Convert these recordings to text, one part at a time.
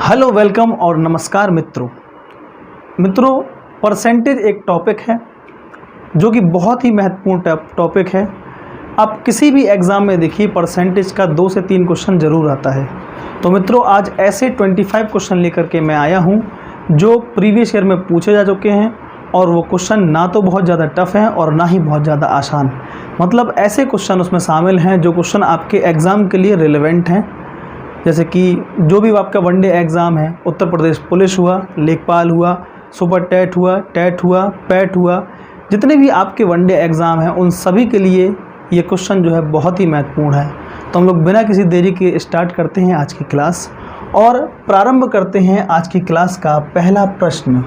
Hello, welcome और नमस्कार मित्रों परसेंटेज एक टॉपिक है जो कि बहुत ही महत्वपूर्ण टॉपिक है। आप किसी भी एग्ज़ाम में देखिए परसेंटेज का 2 से 3 क्वेश्चन ज़रूर आता है। तो मित्रों आज ऐसे 25 क्वेश्चन लेकर के मैं आया हूं जो प्रीवियस ईयर में पूछे जा चुके हैं और वो क्वेश्चन ना तो बहुत ज़्यादा टफ हैं और ना ही बहुत ज़्यादा आसान। मतलब ऐसे क्वेश्चन उसमें शामिल हैं जो क्वेश्चन आपके एग्ज़ाम के लिए रिलेवेंट हैं। जैसे कि जो भी आपका वनडे एग्ज़ाम है, उत्तर प्रदेश पुलिस हुआ, लेखपाल हुआ, सुपर टेट हुआ, पैट हुआ, जितने भी आपके वनडे एग्ज़ाम हैं उन सभी के लिए ये क्वेश्चन जो है बहुत ही महत्वपूर्ण है। तो हम लोग बिना किसी देरी के स्टार्ट करते हैं आज की क्लास और प्रारंभ करते हैं आज की क्लास का पहला प्रश्न।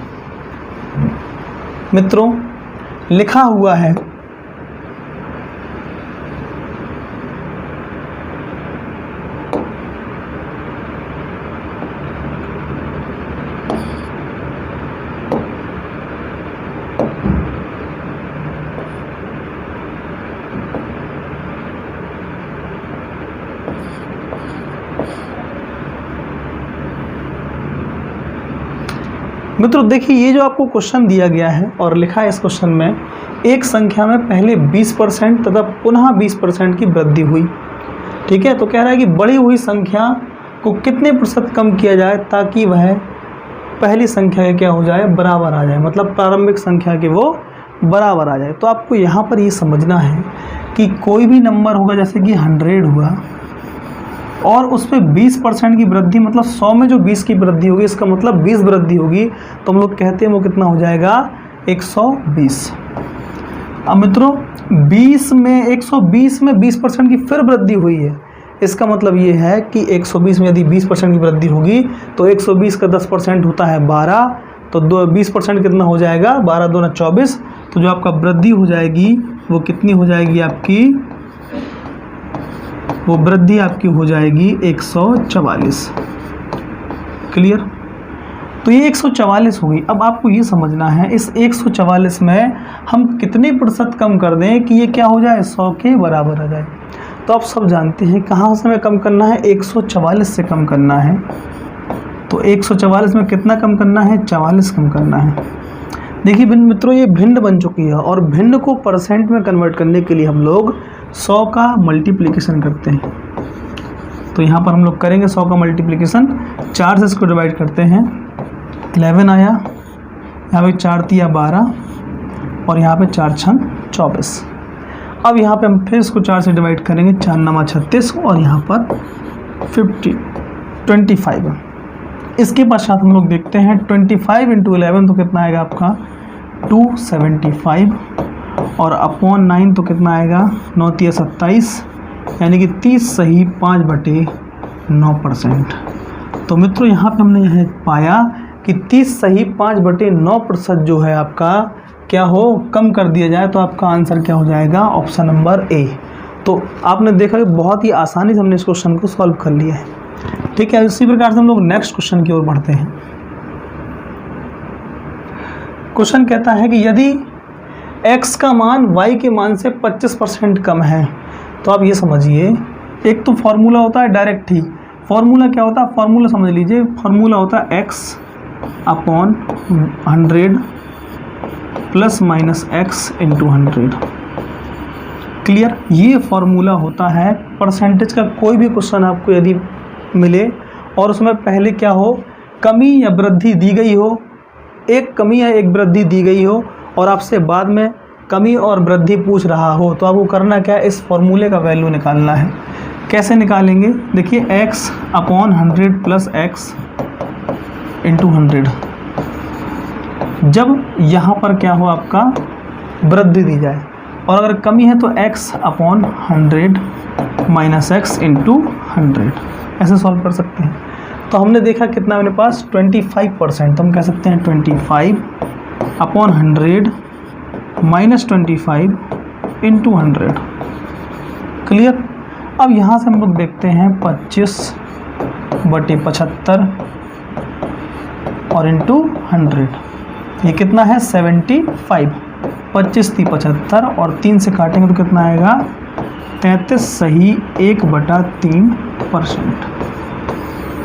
मित्रों लिखा हुआ है मित्रों, देखिए ये जो आपको क्वेश्चन दिया गया है और लिखा है इस क्वेश्चन में एक संख्या में पहले 20% तथा पुनः 20% की वृद्धि हुई। ठीक है, तो कह रहा है कि बढ़ी हुई संख्या को कितने प्रतिशत कम किया जाए ताकि वह पहली संख्या के क्या हो जाए, बराबर आ जाए, मतलब प्रारंभिक संख्या के वो बराबर आ जाए। तो आपको यहाँ पर ये समझना है कि कोई भी नंबर होगा, जैसे कि 100 हुआ और उस पर 20% की वृद्धि, मतलब 100 में जो 20 की वृद्धि होगी इसका मतलब 20 वृद्धि होगी, तो हम लोग कहते हैं वो कितना हो जाएगा, 120। अब मित्रों 120 में 20% की फिर वृद्धि हुई है, इसका मतलब ये है कि 120 में यदि 20% की वृद्धि होगी तो 120 का 10% होता है 12, तो 20% कितना हो जाएगा, 12 दूना 24। तो जो आपका वृद्धि हो जाएगी वो कितनी हो जाएगी आपकी, वो वृद्धि आपकी हो जाएगी 144। क्लियर? तो ये 144 होगी। अब आपको ये समझना है इस 144 में हम कितने प्रतिशत कम कर दें कि ये क्या हो जाए, 100 के बराबर आ जाए। तो आप सब जानते हैं कहाँ से हमें कम करना है, 144 से कम करना है। तो 144 में कितना कम करना है, 44 कम करना है। देखिए मित्रों ये भिन्न बन चुकी है और भिन्न को परसेंट में कन्वर्ट करने के लिए हम लोग 100 का मल्टीप्लिकेशन करते हैं। तो यहाँ पर हम लोग करेंगे 100 का मल्टीप्लिकेशन, 4 से इसको डिवाइड करते हैं, 11 आया, यहाँ पे 4 तिया 12 और यहाँ पे 4 छंग 24। अब यहाँ पे हम फिर इसको 4 से डिवाइड करेंगे, 4 नमा 36 और यहाँ पर 25। इसके पश्चात हम लोग देखते हैं 25 × 11 तो कितना आएगा आपका 275 और अपॉन 9 तो कितना आएगा, 9 तिया 27, यानी कि 30 सही 5/9%। तो मित्रों यहाँ पे हमने यह पाया कि 30 सही 5/9% जो है आपका क्या हो, कम कर दिया जाए, तो आपका आंसर क्या हो जाएगा, ऑप्शन नंबर ए। तो आपने देखा कि बहुत ही आसानी से हमने इस क्वेश्चन को सॉल्व कर लिया है। ठीक है, इसी प्रकार से हम लोग नेक्स्ट क्वेश्चन की ओर बढ़ते हैं। क्वेश्चन कहता है कि यदि x का मान y के मान से 25% कम है, तो आप ये समझिए एक तो फॉर्मूला होता है डायरेक्ट ही। फॉर्मूला क्या होता है, फॉर्मूला समझ लीजिए, फॉर्मूला होता है x upon 100 plus minus x into 100। Clear? ये फॉर्मूला होता है परसेंटेज का। कोई भी क्वेश्चन आपको यदि मिले और उसमें पहले क्या हो, कमी या वृद्धि दी गई हो, एक कमी या एक वृद्धि दी गई हो और आपसे बाद में कमी और वृद्धि पूछ रहा हो, तो आपको करना क्या है, इस फॉर्मूले का वैल्यू निकालना है। कैसे निकालेंगे, देखिए x upon 100 plus x into 100। जब यहाँ पर क्या हो, आपका वृद्धि दी जाए और अगर कमी है तो x upon 100 minus x into 100, ऐसे सॉल्व कर सकते हैं। तो हमने देखा कितना मेरे पास 25%, तो हम कह सकते हैं 25 अपॉन 100 माइनस 25 इंटू 100। क्लियर? अब यहाँ से हम लोग देखते हैं 25/75 और इंटू 100, ये कितना है 75। 25 × 75 और 3 से काटेंगे तो कितना आएगा, 33 सही 1/3%।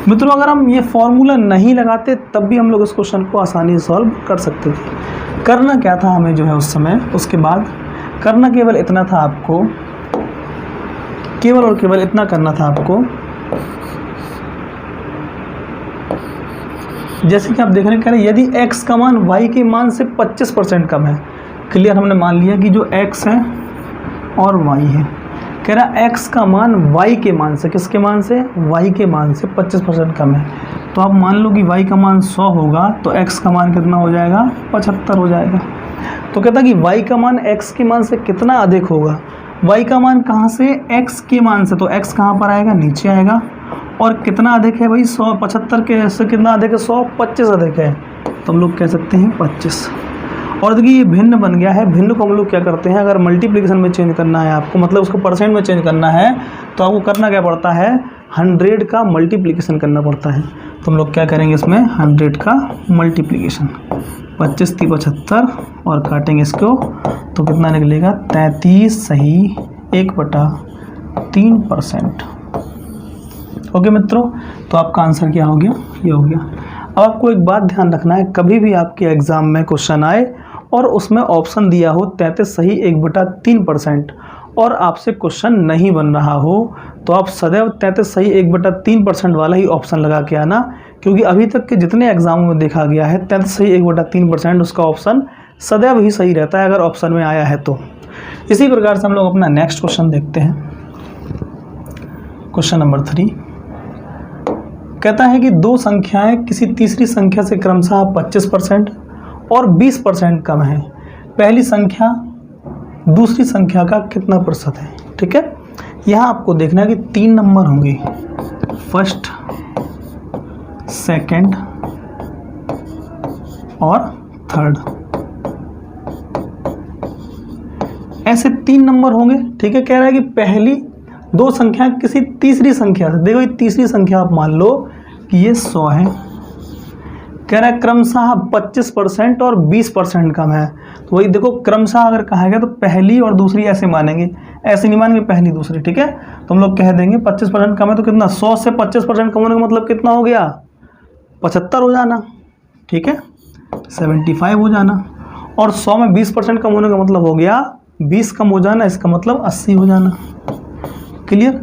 मित्रों अगर हम ये फॉर्मूला नहीं लगाते तब भी हम लोग इस क्वेश्चन को आसानी से सॉल्व कर सकते थे। करना क्या था हमें जो है उस समय, उसके बाद करना केवल इतना था आपको, केवल और केवल इतना करना था आपको, जैसे कि आप देख रहे हैं, कह रहे यदि x का मान y के मान से 25% कम है। क्लियर, हमने मान लिया कि जो x है और y है, कह रहा x का मान y के मान से, किसके मान से, y के मान से 25% कम है। तो आप मान लो कि y का मान 100 होगा तो x का मान कितना हो जाएगा, 75 हो जाएगा। तो कहता कि y का मान x के मान से कितना अधिक होगा, y का मान कहाँ से, x के मान से, तो x कहाँ पर आएगा, नीचे आएगा। और कितना अधिक है भाई, 100, 75 के से कितना अधिक है, 100, 25 अधिक है, तो हम लोग कह सकते हैं 25। और देखिए ये भिन्न बन गया है। भिन्न को हम लोग क्या करते हैं, अगर मल्टीप्लिकेशन में चेंज करना है आपको, मतलब उसको परसेंट में चेंज करना है, तो आपको करना क्या पड़ता है, 100 का मल्टीप्लिकेशन करना पड़ता है। तो हम लोग क्या करेंगे इसमें, 100 का मल्टीप्लिकेशन, 25 × 75 और काटेंगे इसको तो कितना निकलेगा, 33 सही 1/3%। ओके मित्रों, तो आपका आंसर क्या हो गया, ये हो गया। अब आपको एक बात ध्यान रखना है, कभी भी आपके एग्ज़ाम में क्वेश्चन आए और उसमें ऑप्शन दिया हो 33 सही 1/3% और आपसे क्वेश्चन नहीं बन रहा हो, तो आप सदैव 33 सही 1/3% वाला ही ऑप्शन लगा के आना, क्योंकि अभी तक के जितने एग्जामों में देखा गया है 33 सही 1/3% उसका ऑप्शन सदैव ही सही रहता है अगर ऑप्शन में आया है तो। इसी प्रकार से हम लोग अपना नेक्स्ट क्वेश्चन देखते हैं। क्वेश्चन नंबर 3 कहता है कि दो संख्याएं किसी तीसरी संख्या से क्रमशः 25% और 20% कम है। पहली संख्या दूसरी संख्या का कितना प्रतिशत है। ठीक है, यहाँ आपको देखना है कि 3 नंबर होंगे, फर्स्ट, सेकंड और थर्ड, ऐसे 3 नंबर होंगे। ठीक है, कह रहा है कि पहली दो संख्या किसी तीसरी संख्या से, देखो ये तीसरी संख्या आप मान लो कि ये 100 है, कह रहा है क्रमशः 25% और 20% कम है। तो वही देखो, क्रमशः अगर कहा गया तो पहली और दूसरी ऐसे मानेंगे, ऐसे नहीं मानेंगे पहली दूसरी। ठीक है, तो हम लोग कह देंगे 25% कम है तो कितना, 100 से 25% कम होने का मतलब कितना हो गया, 75 हो जाना। ठीक है, 75 हो जाना। और 100 में 20% कम होने का मतलब हो गया 20 कम हो जाना, इसका मतलब 80 हो जाना। क्लियर।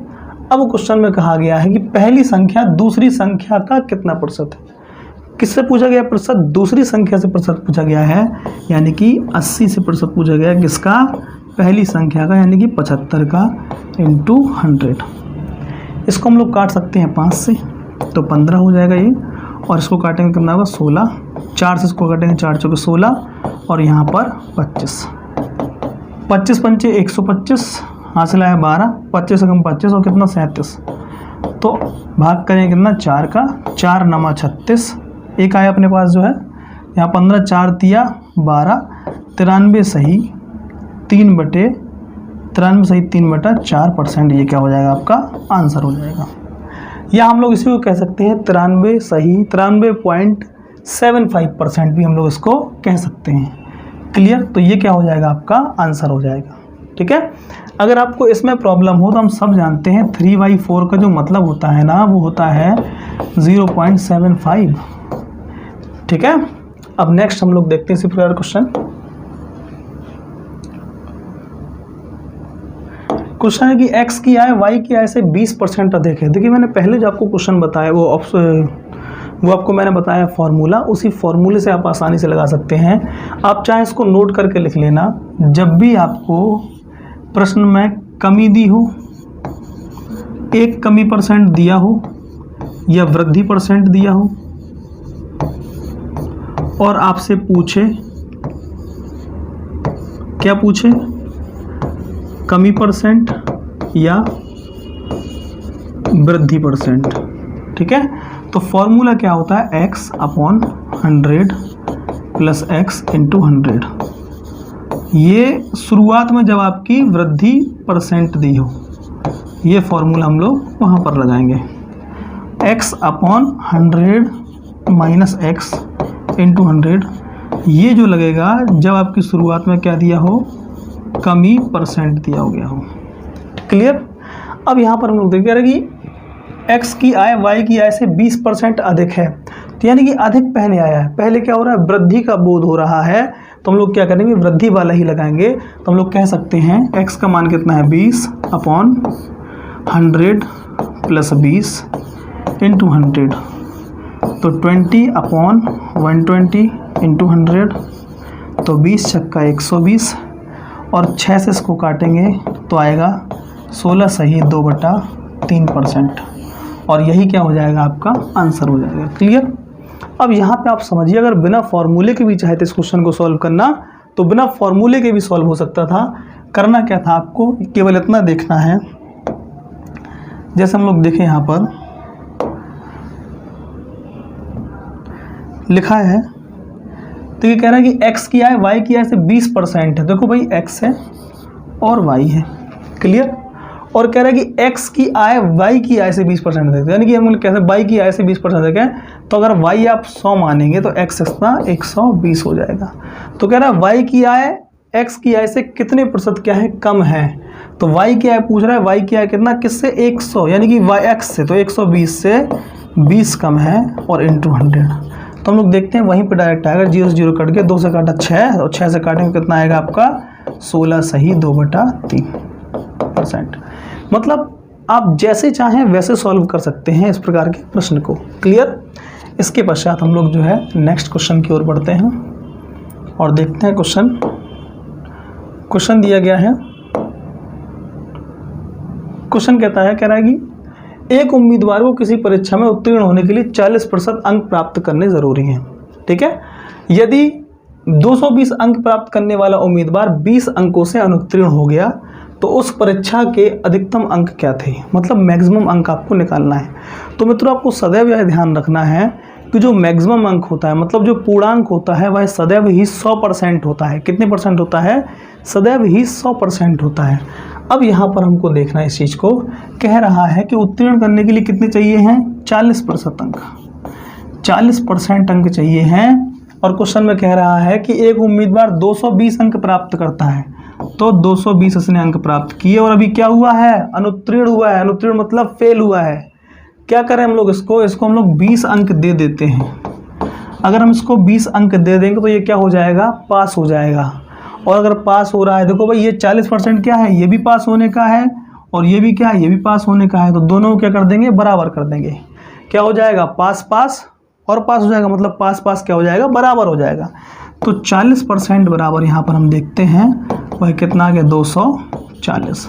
अब क्वेश्चन में कहा गया है कि पहली संख्या दूसरी संख्या का कितना प्रतिशत है। किससे पूछा गया प्रतिशत, दूसरी संख्या से प्रतिशत पूछा गया है, यानी कि 80 से प्रतिशत पूछा गया है। किसका, पहली संख्या का, यानी कि 75 का इंटू 100। इसको हम लोग काट सकते हैं 5 से, तो 15 हो जाएगा ये, और इसको काटेंगे कितना होगा 16, 4 से इसको काटेंगे 4 चौके 16 और यहाँ पर 25, 25 पंचे 125, हासिल आया 12, 25 से कम 25 और कितना 37। तो भाग करें कितना, 4 का, 4 नमा 36, एक आया अपने पास जो है यहाँ 15, 4 तिया 12, 93 सही 3/4%। ये क्या हो जाएगा, आपका आंसर हो जाएगा। या हम लोग इसी को कह सकते हैं 93 सही 93.75% भी हम लोग इसको कह सकते हैं। क्लियर, तो ये क्या हो जाएगा, आपका आंसर हो जाएगा। ठीक है, अगर आपको इसमें प्रॉब्लम हो तो हम सब जानते हैं 3/4 का जो मतलब होता है ना, वो होता है 0.75। ठीक है, अब नेक्स्ट हम लोग देखते हैं इसी प्रकार क्वेश्चन। क्वेश्चन है कि x की आय y की आय से 20% अधिक है। देखिए मैंने पहले जो आपको क्वेश्चन बताया वो आपको मैंने बताया फॉर्मूला, उसी फॉर्मूले से आप आसानी से लगा सकते हैं। आप चाहे इसको नोट करके लिख लेना, जब भी आपको प्रश्न में कमी दी हो, एक कमी % दिया हो या वृद्धि % दिया हो और आपसे पूछे, क्या पूछे, कमी % या वृद्धि %। ठीक है, तो फॉर्मूला क्या होता है, x/100 + x × 100। ये शुरुआत में जब आपकी वृद्धि % दी हो, ये फॉर्मूला हम लोग वहाँ पर लगाएंगे, x/100 - x × 100। ये जो लगेगा जब आपकी शुरुआत में क्या दिया हो, कमी % दिया हो गया हो। क्लियर। अब यहाँ पर हम लोग देख रहे हैं कि x की आय y की आय से 20% अधिक है, तो यानी कि अधिक पहले आया है, पहले क्या हो रहा है, वृद्धि का बोध हो रहा है, तो हम लोग क्या करेंगे, वृद्धि वाला ही लगाएंगे। तो हम लोग कह सकते हैं x का मान कितना है, 20/100 प्लस 20 इंटू 100, तो 20/120 इंटू 100, तो 20 छक्का 120, और 6 से इसको काटेंगे तो आएगा 16 सही 2/3%, और यही क्या हो जाएगा, आपका आंसर हो जाएगा। क्लियर। अब यहाँ पे आप समझिए, अगर बिना फॉर्मूले के भी चाहे तो इस क्वेश्चन को सॉल्व करना, तो बिना फॉर्मूले के भी सॉल्व हो सकता था। करना क्या था आपको, केवल इतना देखना है, जैसे हम लोग देखें यहाँ पर लिखा है, तो ये कह रहा है कि x की आय y की आय से 20% है। देखो भाई x है और y है, क्लियर। और कह रहा है कि x की आय y की आय से 20% है, यानी कि हम लोग कैसे y की आय से 20% देखें, तो अगर y आप 100 मानेंगे तो x कितना 120 हो जाएगा। तो कह रहा है y की आय x की आय से कितने प्रतिशत क्या है, कम है। तो y की आय पूछ रहा है, y की आय कितना, किससे 100, यानी कि x से, तो 120 से 20 कम है, और इंटू 100। तो हम लोग देखते हैं वहीं पे डायरेक्ट आएगा, 0 से 0 कट के 2 से काटा 6, और 6 से काटेंगे कितना आएगा आपका 16 सही 2/3%। मतलब आप जैसे चाहें वैसे सॉल्व कर सकते हैं इस प्रकार के प्रश्न को। क्लियर। इसके पश्चात हम लोग जो है नेक्स्ट क्वेश्चन की ओर बढ़ते हैं और देखते हैं क्वेश्चन दिया गया है। क्वेश्चन कहता है, कह रहा है कि एक उम्मीदवार को किसी परीक्षा में उत्तीर्ण होने के लिए 40% अंक प्राप्त करने जरूरी हैं। ठीक है। यदि 220 अंक प्राप्त करने वाला उम्मीदवार 20 अंकों से अनुत्तीर्ण हो गया तो उस परीक्षा के अधिकतम अंक क्या थे, मतलब मैक्सिमम अंक आपको निकालना है। तो मित्रों आपको सदैव यह ध्यान रखना है कि जो मैक्सिमम अंक होता है, मतलब जो पूर्णांक होता है, वह सदैव ही 100% होता है। कितने परसेंट होता है, सदैव ही 100% होता है। अब यहाँ पर हमको देखना है इस चीज़ को, कह रहा है कि उत्तीर्ण करने के लिए कितने चाहिए हैं, 40% अंक, 40% अंक चाहिए हैं। और क्वेश्चन में कह रहा है कि एक उम्मीदवार 220 अंक प्राप्त करता है, तो 220 इसने अंक प्राप्त किए और अभी क्या हुआ है, अनुत्तीर्ण हुआ है। अनुत्तीर्ण मतलब फेल हुआ है। क्या करें हम लोग, इसको हम लोग 20 अंक दे देते हैं। अगर हम इसको 20 अंक दे देंगे तो ये क्या हो जाएगा, पास हो जाएगा। और अगर पास हो रहा है, देखो भाई ये 40% क्या है, ये भी पास होने का है और ये भी क्या है, ये भी पास होने का है, तो दोनों को क्या कर देंगे, बराबर कर देंगे। क्या हो जाएगा, पास पास और पास हो जाएगा, मतलब पास पास क्या हो जाएगा, बराबर हो जाएगा। तो 40% बराबर यहाँ पर हम देखते हैं वह कितना आ गया, 240।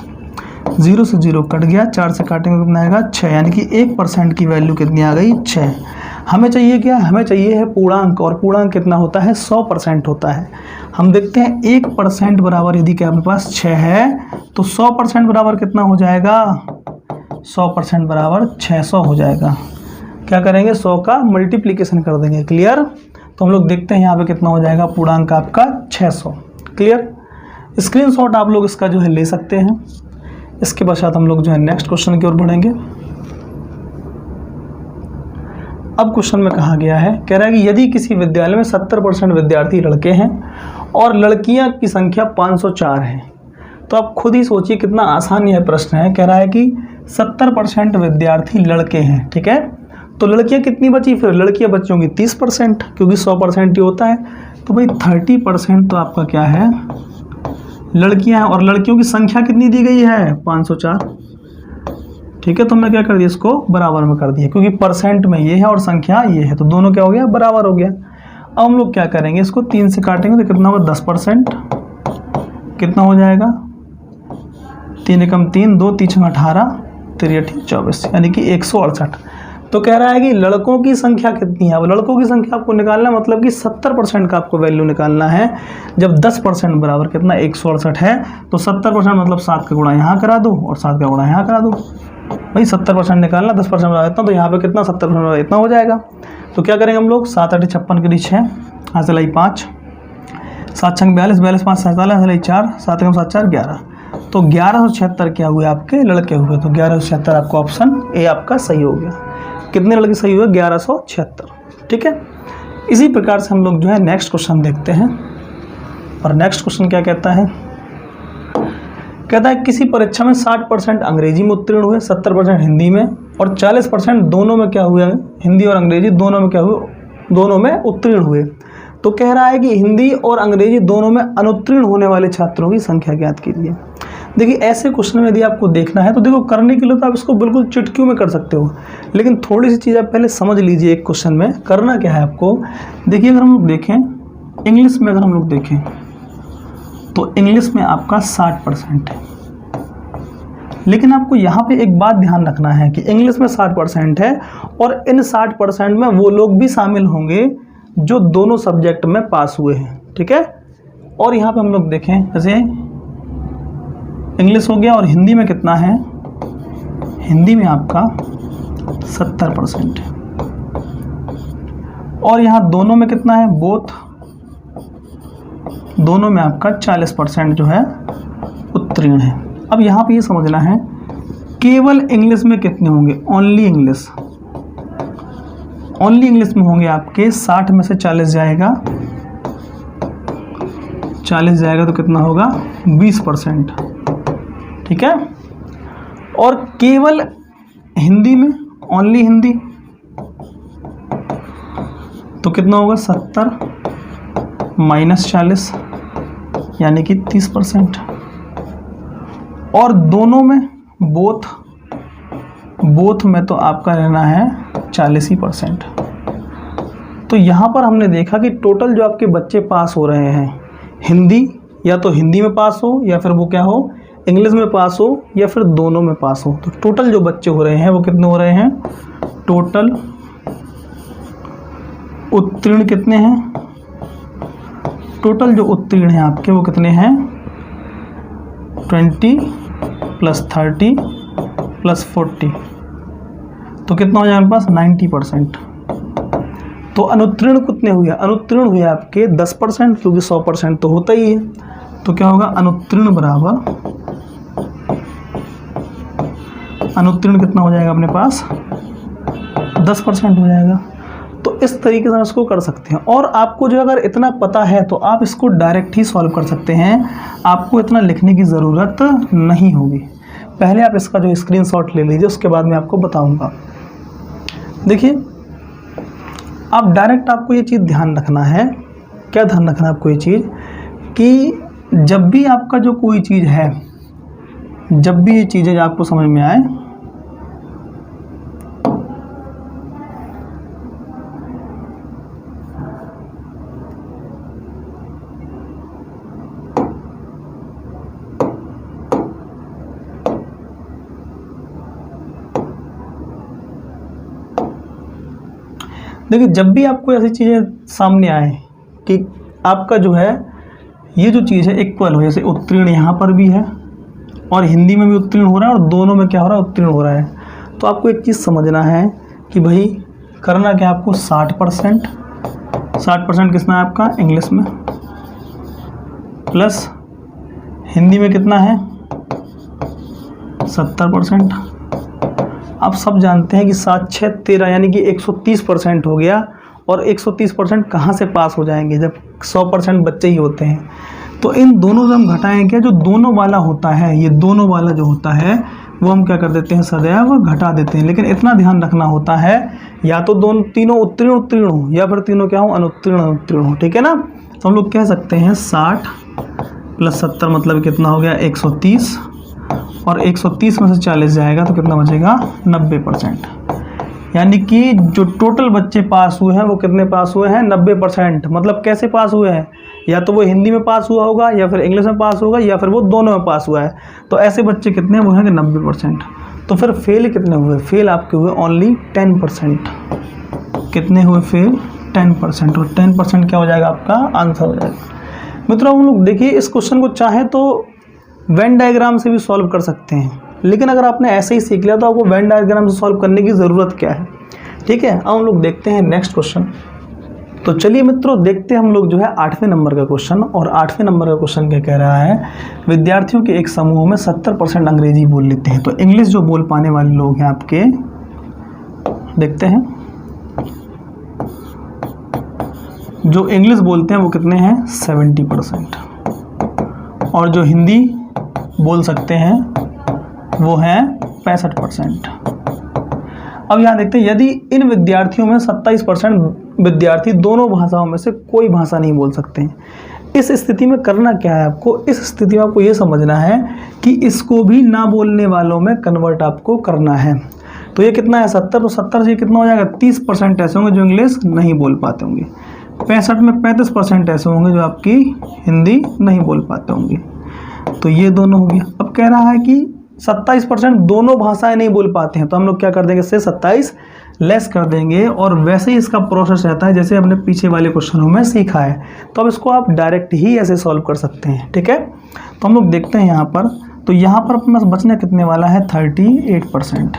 0 से 0 कट गया, 4 से काटेंगे कितना आएगा, 6, यानी कि 1% की वैल्यू कितनी आ गई, 6। हमें चाहिए क्या, हमें चाहिए है पूर्णांक, और पूर्णांक कितना होता है, 100% होता है। हम देखते हैं 1% बराबर यदि क्या आपके पास 6 है तो 100% बराबर कितना हो जाएगा, 100% बराबर 600 हो जाएगा। क्या करेंगे, 100 का मल्टीप्लिकेशन कर देंगे। क्लियर। तो हम लोग देखते हैं यहाँ पे कितना हो जाएगा, पूर्णांक आपका 600। क्लियर। स्क्रीनशॉट आप लोग इसका जो है ले सकते हैं। इसके पश्चात हम लोग जो है नेक्स्ट क्वेश्चन की ओर बढ़ेंगे। अब क्वेश्चन में कहा गया है, कह रहा है कि यदि किसी विद्यालय में 70% विद्यार्थी लड़के हैं और लड़कियां की संख्या 504 है, तो आप खुद ही सोचिए कितना आसान यह प्रश्न है। कह रहा है कि 70% विद्यार्थी लड़के हैं, ठीक है, तो लड़कियां कितनी बची, फिर लड़कियां बची होंगी 30%, क्योंकि 100% ही होता है। तो भाई 30% तो आपका क्या है, लड़कियां हैं, और लड़कियों की संख्या कितनी दी गई है, 504। ठीक है, तो हमने क्या कर दिया, इसको बराबर में कर दिया, क्योंकि परसेंट में ये है और संख्या ये है, तो दोनों क्या हो गया, बराबर हो गया। अब हम लोग क्या करेंगे, इसको 3 से काटेंगे तो कितना होगा, 10%, कितना हो जाएगा, 3 एकम 3, 2 3 18, 3 24, यानी कि 168। तो कह रहा है कि लड़कों की संख्या कितनी है। अब लड़कों की संख्या आपको निकालना, मतलब कि 70% का आपको वैल्यू निकालना है। जब 10% बराबर कितना, 168 है, तो 70% मतलब 7 का गुणा यहाँ करा दो और 7 का गुणा यहाँ करा दो। भाई 70% निकालना, 10% बराबर इतना, तो यहाँ पे कितना, 70% बराबर इतना हो जाएगा। तो क्या करेंगे हम लोग, 7 8 56 के लिए 6, यहाँ से लाई 5, 7 6 42, 42 5 47, लाई 4, 7 1 7 4 11। तो 1176 क्या हुए, आपके लड़के हुए। तो 1176 आपका ऑप्शन ए आपका सही हो गया। कितने लड़के सही हुए, 1176। ठीक है। इसी प्रकार से हम लोग जो है नेक्स्ट क्वेश्चन देखते हैं। और नेक्स्ट क्वेश्चन क्या कहता है, कहता है किसी परीक्षा में 60% अंग्रेजी में उत्तीर्ण हुए, 70% हिंदी में, और 40% दोनों में क्या हुआ है, हिंदी और अंग्रेजी दोनों में क्या हुए, दोनों में उत्तीर्ण हुए। तो कह रहा है कि हिंदी और अंग्रेजी दोनों में अनुत्तीर्ण होने वाले छात्रों की संख्या ज्ञात कीजिए। देखिए ऐसे क्वेश्चन में यदि आपको देखना है तो देखो करने के लिए तो आप इसको बिल्कुल चुटकियों में कर सकते हो, लेकिन थोड़ी सी चीज़ आप पहले समझ लीजिए। एक क्वेश्चन में करना क्या है आपको, देखिए अगर हम लोग देखें इंग्लिश में, अगर हम लोग देखें तो इंग्लिश में आपका 60% है, लेकिन आपको यहाँ पे एक बात ध्यान रखना है कि इंग्लिश में 60% है और इन 60% में वो लोग भी शामिल होंगे जो दोनों सब्जेक्ट में पास हुए हैं, ठीक है। और यहाँ पे हम लोग देखें जैसे इंग्लिश हो गया और हिंदी में कितना है, हिंदी में आपका 70% है और यहाँ दोनों में कितना है, बोथ दोनों में आपका 40% जो है उत्तीर्ण है। अब यहाँ पे ये समझना है केवल इंग्लिश में कितने होंगे, ओनली इंग्लिश, ओनली इंग्लिश में होंगे आपके 60 में से 40 जाएगा, 40 जाएगा तो कितना होगा 20%, ठीक है। और केवल हिंदी में, ओनली हिंदी, तो कितना होगा 70 माइनस 40 यानी कि 30%। और दोनों में बोथ में तो आपका रहना है 40%। तो यहाँ पर हमने देखा कि टोटल जो आपके बच्चे पास हो रहे हैं, हिंदी या तो हिंदी में पास हो या फिर वो क्या हो, इंग्लिश में पास हो या फिर दोनों में पास हो, तो टोटल जो बच्चे हो रहे हैं वो कितने हो रहे हैं, टोटल उत्तीर्ण कितने हैं, टोटल जो उत्तीर्ण हैं आपके वो कितने हैं 20 + 30 + 40, तो कितना हो जाएगा हमारे पास 90%। तो अनुत्तीर्ण कितने हुए, अनुत्तीर्ण हुए आपके 10%, क्योंकि 100% तो होता ही है। तो क्या होगा अनुत्तीर्ण बराबर, अनुत्तीर्ण कितना हो जाएगा अपने पास 10% हो जाएगा। तो इस तरीके से हम इसको कर सकते हैं। और आपको जो अगर इतना पता है तो आप इसको डायरेक्ट ही सॉल्व कर सकते हैं, आपको इतना लिखने की ज़रूरत नहीं होगी। पहले आप इसका जो स्क्रीनशॉट ले लीजिए, उसके बाद मैं आपको बताऊंगा। देखिए आप डायरेक्ट, आपको ये चीज़ ध्यान रखना है, क्या ध्यान रखना है आपको ये चीज़, कि जब भी आपका जो कोई चीज़ है, जब भी ये चीज़ें आपको समझ में आए, देखिए जब भी आपको ऐसी चीज़ें सामने आए कि आपका जो है ये जो चीज़ है इक्वल हो, जैसे उत्तीर्ण यहाँ पर भी है और हिंदी में भी उत्तीर्ण हो रहा है और दोनों में क्या हो रहा है, उत्तीर्ण हो रहा है, तो आपको एक चीज़ समझना है कि भाई करना क्या, आपको 60% कितना है आपका इंग्लिश में, प्लस हिंदी में कितना है 70%। आप सब जानते हैं कि 7 6 13 यानी कि 130% हो गया, और 130% कहाँ से पास हो जाएंगे जब 100% बच्चे ही होते हैं। तो इन दोनों से हम घटाएं क्या, जो दोनों वाला होता है, ये दोनों वाला जो होता है वो हम क्या कर देते हैं, सदैव घटा देते हैं। लेकिन इतना ध्यान रखना होता है या तो तीनों उत्तीर्ण हो या फिर तीनों क्या हो, अनुत्तीर्ण हो, ठीक है ना। तो हम लोग कह सकते हैं 60 + 70 मतलब कितना हो गया 130, और 130 में से 40 जाएगा तो कितना बचेगा 90%। यानी कि जो टोटल बच्चे पास हुए हैं वो कितने पास हुए हैं 90%। मतलब कैसे पास हुए हैं, या तो वो हिंदी में पास हुआ होगा या फिर इंग्लिश में पास होगा या फिर वो दोनों में पास हुआ है। तो ऐसे बच्चे कितने वो हैं 90%। तो फिर फेल कितने हुए, फेल आपके हुए ओनली 10%। कितने हुए फेल 10%, और 10% क्या हो जाएगा आपका आंसर हो जाएगा। मित्रों हम लोग देखिए इस क्वेश्चन को चाहे तो वेन डायग्राम से भी सॉल्व कर सकते हैं, लेकिन अगर आपने ऐसे ही सीख लिया तो आपको वेन डायग्राम से सॉल्व करने की ज़रूरत क्या है, ठीक है। अब हम लोग देखते हैं नेक्स्ट क्वेश्चन। तो चलिए मित्रों देखते हैं हम लोग जो है 8वें नंबर का क्वेश्चन। और 8वें नंबर का क्वेश्चन क्या कह रहा है, विद्यार्थियों के एक समूह में 70% अंग्रेजी बोल लेते हैं, तो इंग्लिश जो बोल पाने वाले लोग हैं आपके, देखते हैं जो इंग्लिश बोलते हैं वो कितने हैं 70%, और जो हिंदी बोल सकते हैं वो हैं 65%। अब यहाँ देखते हैं, यदि इन विद्यार्थियों में 27% विद्यार्थी दोनों भाषाओं में से कोई भाषा नहीं बोल सकते हैं, इस स्थिति में करना क्या है आपको? इस स्थिति में आपको ये समझना है कि इसको भी ना बोलने वालों में कन्वर्ट आपको करना है। तो ये कितना है 70, तो 70 से कितना हो जाएगा 30% ऐसे होंगे जो इंग्लिश नहीं बोल पाते होंगे। 65 में 35% ऐसे होंगे जो आपकी हिंदी नहीं बोल पाते होंगे। तो ये दोनों हो गया। अब कह रहा है कि 27% दोनों भाषाएं नहीं बोल पाते हैं, तो हम लोग क्या कर देंगे, इससे 27 लेस कर देंगे। और वैसे ही इसका प्रोसेस रहता है जैसे हमने पीछे वाले क्वेश्चनों में सीखा है। तो अब इसको आप डायरेक्ट ही ऐसे सॉल्व कर सकते हैं, ठीक है। तो हम लोग देखते हैं यहाँ पर, तो यहाँ पर अपना बचने कितने वाला है 38%।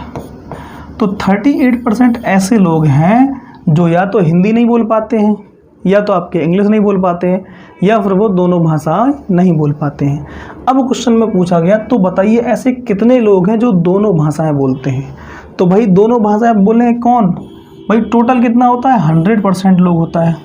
तो 38% ऐसे लोग हैं जो या तो हिंदी नहीं बोल पाते हैं, या तो आपके इंग्लिश नहीं बोल पाते हैं, या फिर वो दोनों भाषाएं नहीं बोल पाते हैं। अब क्वेश्चन में पूछा गया, तो बताइए ऐसे कितने लोग हैं जो दोनों भाषाएं बोलते हैं। तो भाई दोनों भाषाएं बोले कौन, भाई टोटल कितना होता है 100% लोग होता है।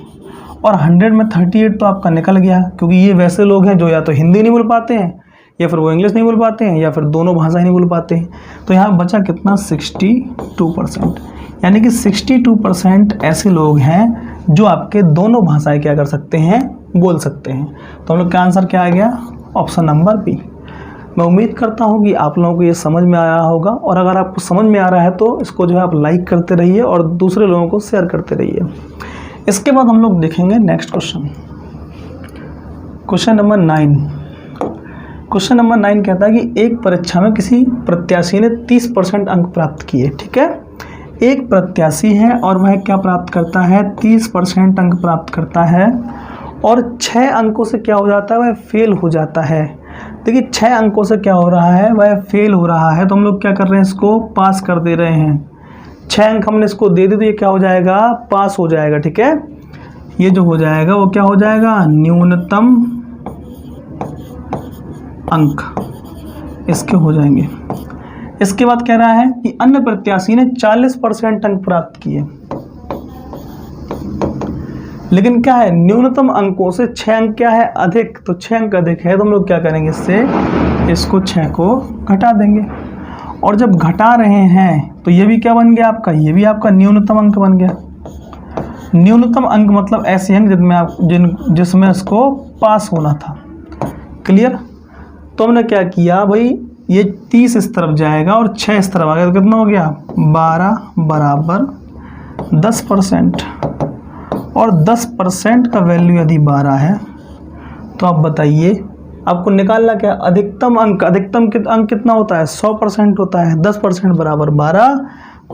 और 100 में 38 तो आपका निकल गया, क्योंकि ये वैसे लोग हैं जो या तो हिंदी नहीं बोल पाते हैं, या फिर वो इंग्लिश नहीं बोल पाते हैं, या फिर दोनों भाषाएं नहीं बोल पाते हैं। तो यहाँ बचा कितना 62%, यानी कि 62% ऐसे लोग हैं जो आपके दोनों भाषाएं क्या कर सकते हैं, बोल सकते हैं। तो हम लोग का आंसर क्या आ गया, ऑप्शन नंबर बी। मैं उम्मीद करता हूँ कि आप लोगों को ये समझ में आ रहा होगा, और अगर आपको समझ में आ रहा है तो इसको जो है आप लाइक करते रहिए और दूसरे लोगों को शेयर करते रहिए। इसके बाद हम लोग देखेंगे next question, question number 9। Question number 9 कहता है कि एक परीक्षा में किसी प्रत्याशी ने 30% अंक प्राप्त किए, ठीक है। एक प्रत्याशी है और वह क्या प्राप्त करता है, 30% अंक प्राप्त करता है, और 6 अंकों से क्या हो जाता है, वह फेल हो जाता है। देखिए 6 अंकों से क्या हो रहा है, वह फेल हो रहा है। तो हम लोग क्या कर रहे हैं, इसको पास कर दे रहे हैं। 6 अंक हमने इसको दे दी तो ये क्या हो जाएगा, पास हो जाएगा, ठीक है। ये जो हो जाएगा वो क्या हो जाएगा, न्यूनतम अंक इसके हो जाएंगे। इसके बाद कह रहा है कि अन्य प्रत्याशी ने 40% अंक प्राप्त किए, लेकिन क्या है न्यूनतम अंकों से 6 अंक क्या है अधिक, तो 6 अंक अधिक है। तो हम लोग क्या करेंगे, इससे इसको 6 को घटा देंगे। और जब घटा रहे हैं तो ये भी क्या बन गया आपका, ये भी आपका न्यूनतम अंक बन गया। न्यूनतम अंक मतलब ऐसे अंक जिसमें इसको पास होना था। क्लियर। तो हमने क्या किया भाई, ये 30 इस तरफ जाएगा और 6 इस तरफ आ गया, तो कितना हो गया 12 बराबर 10%। और 10% का वैल्यू यदि 12 है तो आप बताइए आपको निकालना क्या, अधिकतम अंक, अधिकतम अंक कितना होता है 100% होता है। 10% बराबर 12,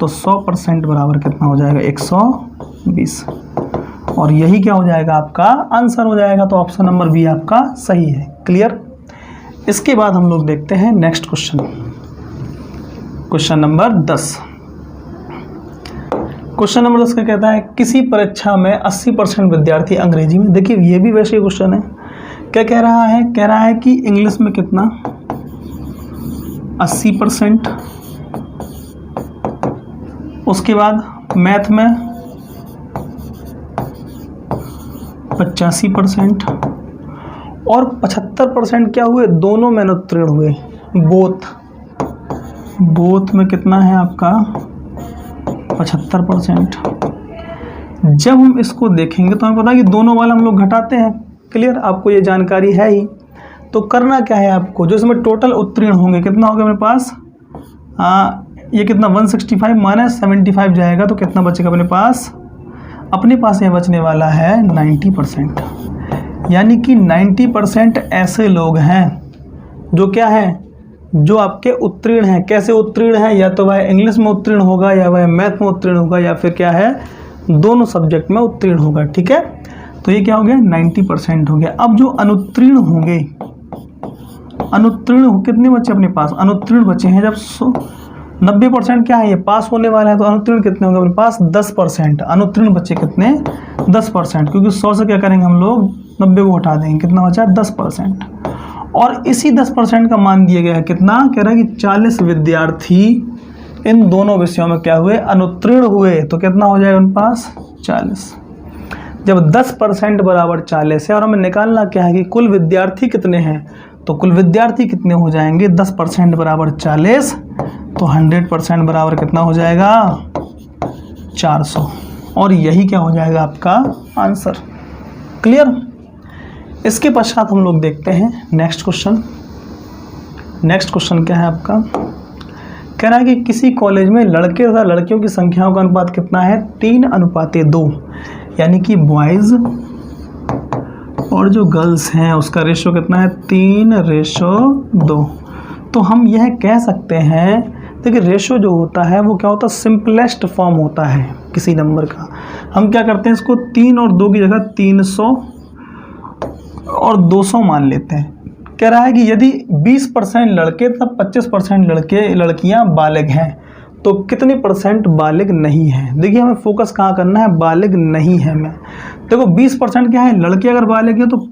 तो 100% बराबर कितना हो जाएगा 120। और यही क्या हो जाएगा आपका आंसर हो जाएगा। तो ऑप्शन नंबर बी आपका सही है। क्लियर। इसके बाद हम लोग देखते हैं next question, question number 10। Question number 10 का कहता है किसी परीक्षा में 80% विद्यार्थी अंग्रेजी में, देखिए ये भी वैसे क्वेश्चन है। क्या कह रहा है, कह रहा है कि इंग्लिश में कितना 80%, उसके बाद मैथ में 85% और 75% क्या हुए, दोनों में उत्तीर्ण हुए। बोथ में कितना है आपका 75%। जब हम इसको देखेंगे तो हमें पता है कि दोनों वाला हम लोग घटाते हैं। क्लियर, आपको ये जानकारी है ही। तो करना क्या है आपको, जो इसमें टोटल उत्तीर्ण होंगे कितना होगा अपने पास, ये कितना 165 माइनस 75 जाएगा, तो कितना बचेगा अपने पास, ये बचने वाला है 90%। यानी कि 90% ऐसे लोग हैं जो क्या है, जो आपके उत्तीर्ण हैं। कैसे उत्तीर्ण हैं, या तो वह इंग्लिश में उत्तीर्ण होगा, या वह मैथ में उत्तीर्ण होगा, या फिर क्या है दोनों सब्जेक्ट में उत्तीर्ण होगा। ठीक है, तो ये क्या हो गया 90% हो गया। अब जो अनुत्तीर्ण होंगे, अनुत्तीर्ण कितने बच्चे अपने पास, अनुत्तीर्ण बच्चे हैं जब 90% क्या है, ये पास होने वाला है, तो अनुत्तीर्ण कितने होंगे अपने पास 10%। अनुत्तीर्ण बच्चे कितने 10%, क्योंकि 100 से क्या करेंगे हम लोग 90 को हटा देंगे, कितना बचा 10%। और इसी 10% का मान दिया गया है कितना, कह रहा है कि 40 विद्यार्थी इन दोनों विषयों में क्या हुए, अनुत्तीर्ण हुए, तो कितना हो जाएगा उनके पास 40। जब 10% बराबर 40 है और हमें निकालना क्या है कि कुल विद्यार्थी कितने हैं, तो कुल विद्यार्थी कितने हो जाएंगे 10% बराबर 40, तो 100% बराबर कितना हो जाएगा 400 और यही क्या हो जाएगा आपका आंसर। क्लियर। इसके पश्चात हम लोग देखते हैं नेक्स्ट क्वेश्चन। नेक्स्ट क्वेश्चन क्या है आपका, कह रहा है कि किसी कॉलेज में लड़के तथा लड़कियों की संख्याओं का अनुपात कितना है, 3:2, यानी कि बॉयज़ और जो गर्ल्स हैं उसका रेशो कितना है, 3:2। तो हम यह कह सकते हैं, देखिए रेशो जो होता है वो क्या होता है, सिंपलेस्ट फॉर्म होता है किसी नंबर का। हम क्या करते हैं, इसको 3 और 2 की जगह 300 और 200 मान लेते हैं। कह रहा है कि यदि 20% लड़के तथा 25% लड़कियां बालिग हैं तो कितने परसेंट बालिग नहीं है। देखिए हमें फोकस कहाँ करना है, बालिग नहीं है में। देखो 20% क्या है, लड़के अगर बालिग हैं तो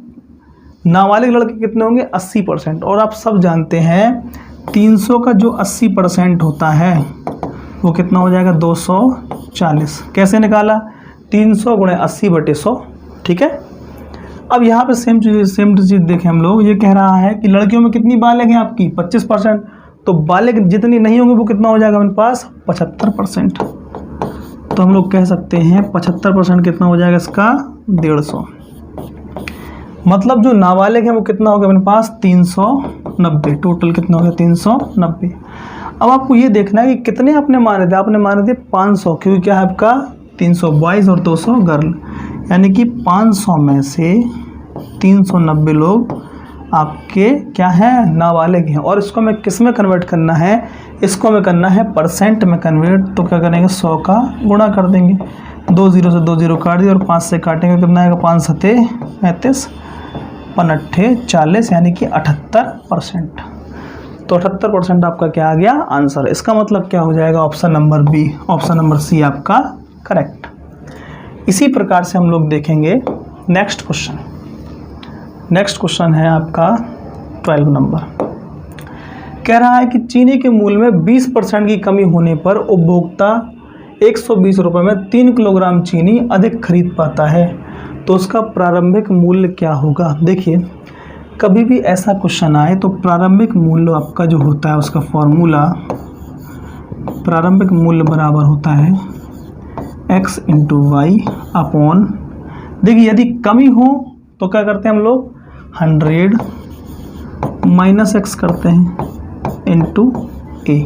नाबालिग लड़के कितने होंगे, 80%। और आप सब जानते हैं 300 का जो 80% होता है वो कितना हो जाएगा, 240। कैसे निकाला, 300 × 80/100। ठीक है। अब यहाँ पे सेम चीज़ देखें हम लोग, ये कह रहा है कि लड़कियों में कितनी बालिग हैं आपकी, 25%। तो बालिग जितनी नहीं होंगी वो कितना हो जाएगा मेरे पास, 75%। तो हम लोग कह सकते हैं 75% कितना हो जाएगा इसका, 150। मतलब जो नाबालिग है वो कितना हो गया मेरे पास, 390। टोटल कितना हो गया, 390। अब आपको ये देखना है कि कितने आपने माने थे, आपने माने थे 500, क्योंकि क्या है आपका 300 बॉयज़ और 200 गर्ल, यानी कि 500 में से 390 लोग आपके क्या हैं, नाबालिग हैं। और इसको हमें किस में कन्वर्ट करना है, इसको हमें करना है परसेंट में कन्वर्ट। तो क्या करेंगे, 100 का गुणा कर देंगे, 2 0 से 2 0 काट दिए और 5 से काटेंगे, कितना आएगा, 5 7 35, 5 8 40, यानी कि 78%। तो 78% आपका क्या आ गया आंसर। इसका मतलब क्या हो जाएगा, option number B, option number C आपका करेक्ट। इसी प्रकार से हम लोग देखेंगे नेक्स्ट क्वेश्चन। नेक्स्ट क्वेश्चन है आपका 12 नंबर। कह रहा है कि चीनी के मूल्य में 20% की कमी होने पर उपभोक्ता 120 रुपये में 3 किलोग्राम चीनी अधिक खरीद पाता है, तो उसका प्रारंभिक मूल्य क्या होगा। देखिए कभी भी ऐसा क्वेश्चन आए तो प्रारंभिक मूल्य आपका जो होता है उसका फॉर्मूला, प्रारंभिक मूल्य बराबर होता है x × y अपॉन, देखिए यदि कमी हो तो क्या करते हैं हम लोग, 100 माइनस x करते हैं इंटू a।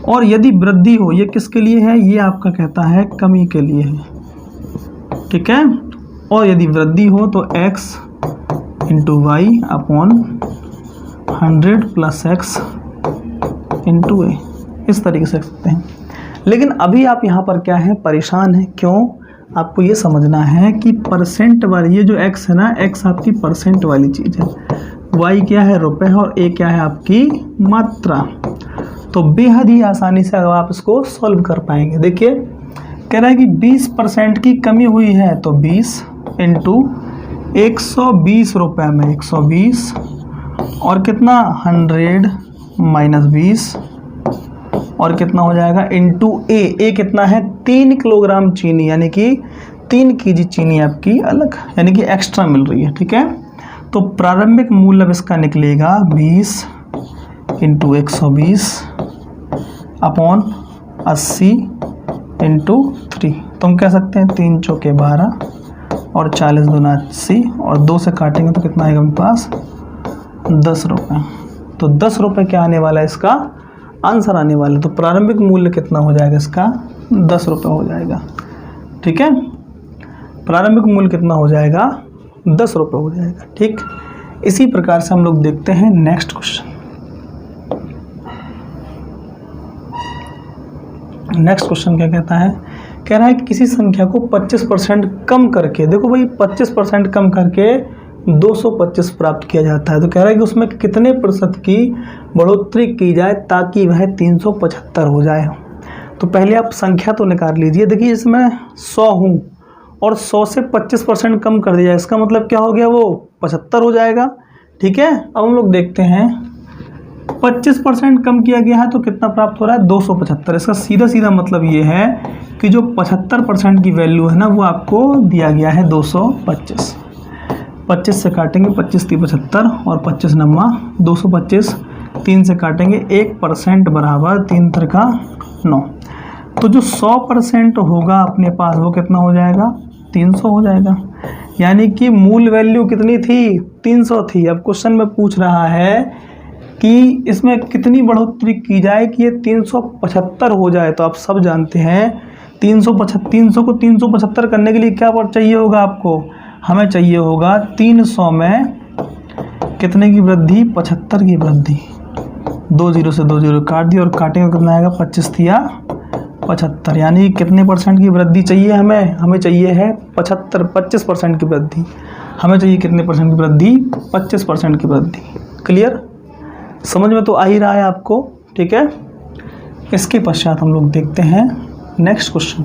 और यदि वृद्धि हो, ये किसके लिए है, ये आपका कहता है कमी के लिए है। ठीक है। और यदि वृद्धि हो तो x × y upon 100 + x × a, इस तरीके से सकते हैं। लेकिन अभी आप यहाँ पर क्या है, परेशान है। क्यों, आपको ये समझना है कि परसेंट वाली ये जो x है ना, x आपकी परसेंट वाली चीज़ है, y क्या है, रुपए है, और a क्या है आपकी मात्रा। तो बेहद ही आसानी से अगर आप इसको सॉल्व कर पाएंगे। देखिए कह रहा है कि 20% की कमी हुई है, तो 20 × 120 रुपये में 120 और कितना 100 - 20 और कितना हो जाएगा इंटू ए कितना है, 3 किलोग्राम चीनी, यानी कि 3 kg चीनी आपकी अलग, यानी कि एक्स्ट्रा मिल रही है। ठीक है। तो प्रारंभिक मूल्य अब इसका निकलेगा 20 × 120 अपॉन 80 × 3। तो हम कह सकते हैं 3 चौके 12 और 40 दूना 80 और 2 से काटेंगे तो कितना आएगा मेरे पास, 10 रुपये। तो 10 रुपये क्या आने वाला है, इसका आंसर आने वाला है। तो प्रारंभिक मूल्य कितना हो जाएगा इसका, 10 रुपये हो जाएगा। ठीक है। प्रारंभिक मूल्य कितना हो जाएगा, 10 रुपये हो जाएगा। ठीक। इसी प्रकार से हम लोग देखते हैं नेक्स्ट क्वेश्चन। नेक्स्ट क्वेश्चन क्या कहता है, कह रहा है कि किसी संख्या को 25% कम करके, देखो भाई 25% कम करके 225 प्राप्त किया जाता है। तो कह रहा है कि उसमें कितने प्रतिशत की बढ़ोतरी की जाए ताकि वह 375 हो जाए। तो पहले आप संख्या तो निकाल लीजिए। देखिए इसमें 100 हूँ और 100 से 25% कम कर दिया, इसका मतलब क्या हो गया, वो 75 हो जाएगा। ठीक है। अब हम लोग देखते हैं 25% कम किया गया है तो कितना प्राप्त हो रहा है, 275। इसका सीधा सीधा मतलब ये है कि जो 75% की वैल्यू है ना वो आपको दिया गया है 225। 25 से काटेंगे 25 × 75 और 25 9 225, 3 से काटेंगे 1% बराबर 3 × 9। तो जो 100% होगा अपने पास वो कितना हो जाएगा, 300 हो जाएगा। यानी कि मूल वैल्यू कितनी थी, 300 थी। अब क्वेश्चन में पूछ रहा है कि इसमें कितनी बढ़ोतरी की जाए कि ये 375 हो जाए। तो आप सब जानते हैं 300 को 375 करने के लिए क्या चाहिए होगा आपको, हमें चाहिए होगा 300 में कितने की वृद्धि, 75 की वृद्धि। 2 0 से 2 0 काट दिया और काटेंगे कितना आएगा, 25 दिया 75। यानी कितने % की वृद्धि चाहिए हमें चाहिए है 25% की वृद्धि। हमें चाहिए कितने % की वृद्धि, 25% की वृद्धि। क्लियर, समझ में तो आ ही रहा है आपको, ठीक है। इसके पश्चात हम लोग देखते हैं नेक्स्ट क्वेश्चन।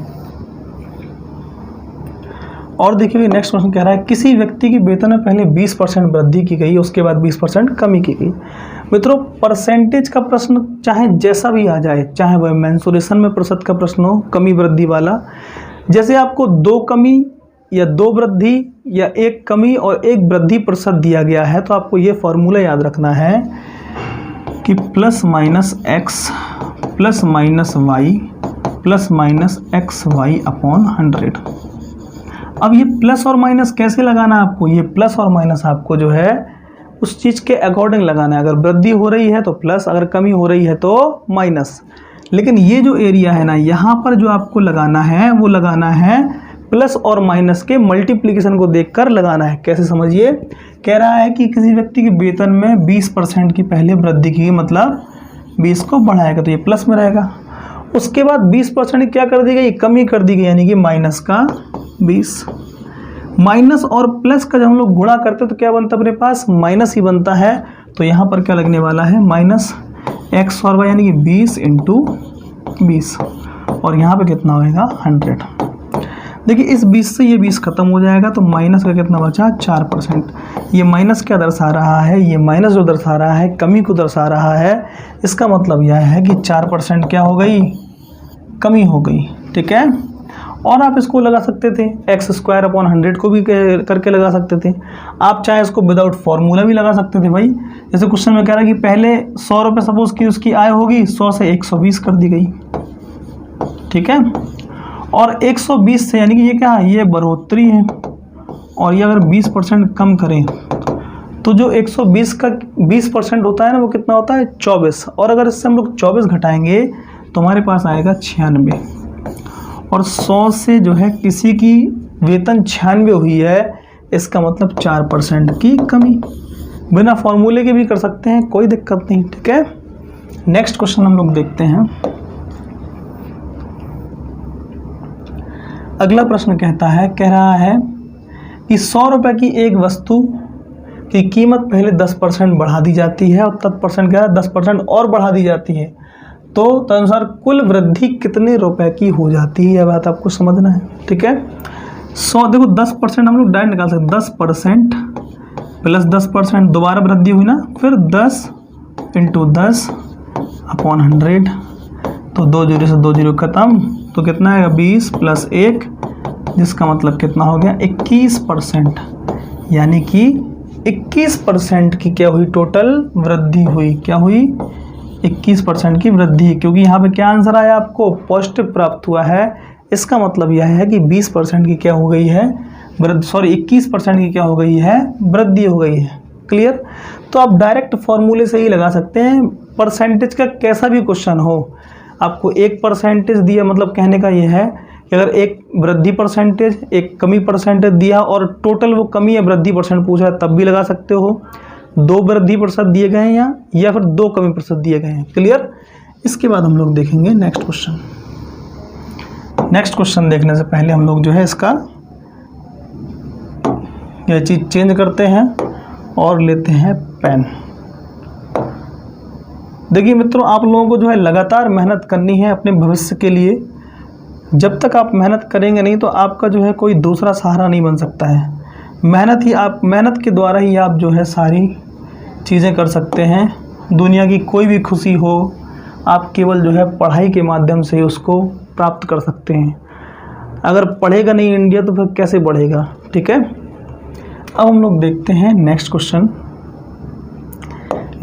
और देखिए नेक्स्ट क्वेश्चन कह रहा है किसी व्यक्ति की वेतन में पहले 20% वृद्धि की गई, उसके बाद 20% कमी की गई। मित्रों, परसेंटेज का प्रश्न चाहे जैसा भी आ जाए, चाहे वह मेंसुरेशन में प्रतिशत का प्रश्न हो, कमी वृद्धि वाला, जैसे आपको 2 कमी या 2 वृद्धि या 1 कमी और 1 वृद्धि प्रतिशत दिया गया है, तो आपको ये फॉर्मूला याद रखना है कि +-x +-y +-xy/100। अब ये प्लस और माइनस कैसे लगाना है आपको, ये प्लस और माइनस आपको जो है उस चीज़ के अकॉर्डिंग लगाना है। अगर वृद्धि हो रही है तो प्लस, अगर कमी हो रही है तो माइनस। लेकिन ये जो एरिया है ना, यहाँ पर जो आपको लगाना है वो लगाना है प्लस और माइनस के मल्टीप्लिकेशन को देखकर लगाना है। कैसे समझिए, कह रहा है कि किसी व्यक्ति के वेतन में 20% की पहले वृद्धि की, मतलब 20 को बढ़ाएगा तो ये प्लस में रहेगा। उसके बाद 20% क्या कर दी गई, कमी कर दी गई, यानी कि माइनस का 20। माइनस और प्लस का जब हम लोग गुणा करते हैं तो क्या बनता है अपने पास, माइनस ही बनता है। तो यहाँ पर क्या लगने वाला है, -x और y, यानी कि 20 × 20, और यहाँ पे कितना होएगा 100। देखिए इस 20 से ये 20 खत्म हो जाएगा, तो माइनस का कितना बचा, 4%। ये माइनस क्या दर्शा रहा है, ये माइनस जो दर्शा रहा है कमी को दर्शा रहा है। इसका मतलब यह है कि 4% क्या हो गई, कमी हो गई, ठीक है। और आप इसको लगा सकते थे x² / 100 को भी करके लगा सकते थे। आप चाहे इसको विदाउट फॉर्मूला भी लगा सकते थे भाई। जैसे क्वेश्चन में कह रहा है कि पहले 100 रुपये सपोज की उसकी आय होगी, 100 से 120 कर दी गई, ठीक है। और 120 से यानी कि ये क्या है, ये बढ़ोतरी है। और ये अगर 20% कम करें तो जो 120 का 20% होता है ना, वो कितना होता है, 24। और अगर इससे हम लोग 24 घटाएंगे तो हमारे पास आएगा 96। और 100 से जो है किसी की वेतन 96 हुई है, इसका मतलब 4% की कमी। बिना फॉर्मूले के भी कर सकते हैं, कोई दिक्कत नहीं, ठीक है। नेक्स्ट क्वेश्चन हम लोग देखते हैं। अगला प्रश्न कह रहा है कि 100 रुपये की एक वस्तु की कीमत पहले 10% बढ़ा दी जाती है और तत्परसेंट क्या है, 10% और बढ़ा दी जाती है, तो तदनुसार कुल वृद्धि कितने रुपए की हो जाती है, यह बात आपको समझना है, ठीक है। 100 देखो 10% हम लोग डायरेक्ट निकाल सकते, 10% + 10%, दोबारा वृद्धि हुई ना, फिर 10 × 10/100, तो 2 0 से 2 0 खत्म, तो कितना आएगा 20 + 1, जिसका मतलब कितना हो गया 21%। यानी कि 21% की क्या हुई, टोटल वृद्धि हुई, क्या हुई, 21% की वृद्धि। क्योंकि यहाँ पे क्या आंसर आया आपको, पॉजिटिव प्राप्त हुआ है। इसका मतलब यह है कि 20% की क्या हो गई है, 21% की क्या हो गई है, वृद्धि हो गई है। क्लियर। तो आप डायरेक्ट फॉर्मूले से ही लगा सकते हैं। परसेंटेज का कैसा भी क्वेश्चन हो, आपको एक परसेंटेज दिया, मतलब कहने का ये है कि अगर एक वृद्धि परसेंटेज, एक कमी परसेंटेज दिया और टोटल वो कमी या वृद्धि परसेंट पूछा है, तब भी लगा सकते हो। 2 वृद्धि प्रतिशत दिए गए हैं यहाँ, या फिर 2 कमी प्रतिशत दिए गए हैं। क्लियर। इसके बाद हम लोग देखेंगे नेक्स्ट क्वेश्चन। नेक्स्ट क्वेश्चन देखने से पहले हम लोग जो है इसका यह चीज़ चेंज करते हैं और लेते हैं पेन। देखिए मित्रों, आप लोगों को जो है लगातार मेहनत करनी है अपने भविष्य के लिए। जब तक आप मेहनत करेंगे नहीं तो आपका जो है कोई दूसरा सहारा नहीं बन सकता है। मेहनत के द्वारा ही आप जो है सारी चीज़ें कर सकते हैं। दुनिया की कोई भी खुशी हो, आप केवल जो है पढ़ाई के माध्यम से उसको प्राप्त कर सकते हैं। अगर पढ़ेगा नहीं इंडिया तो फिर कैसे बढ़ेगा, ठीक है। अब हम लोग देखते हैं नेक्स्ट क्वेश्चन।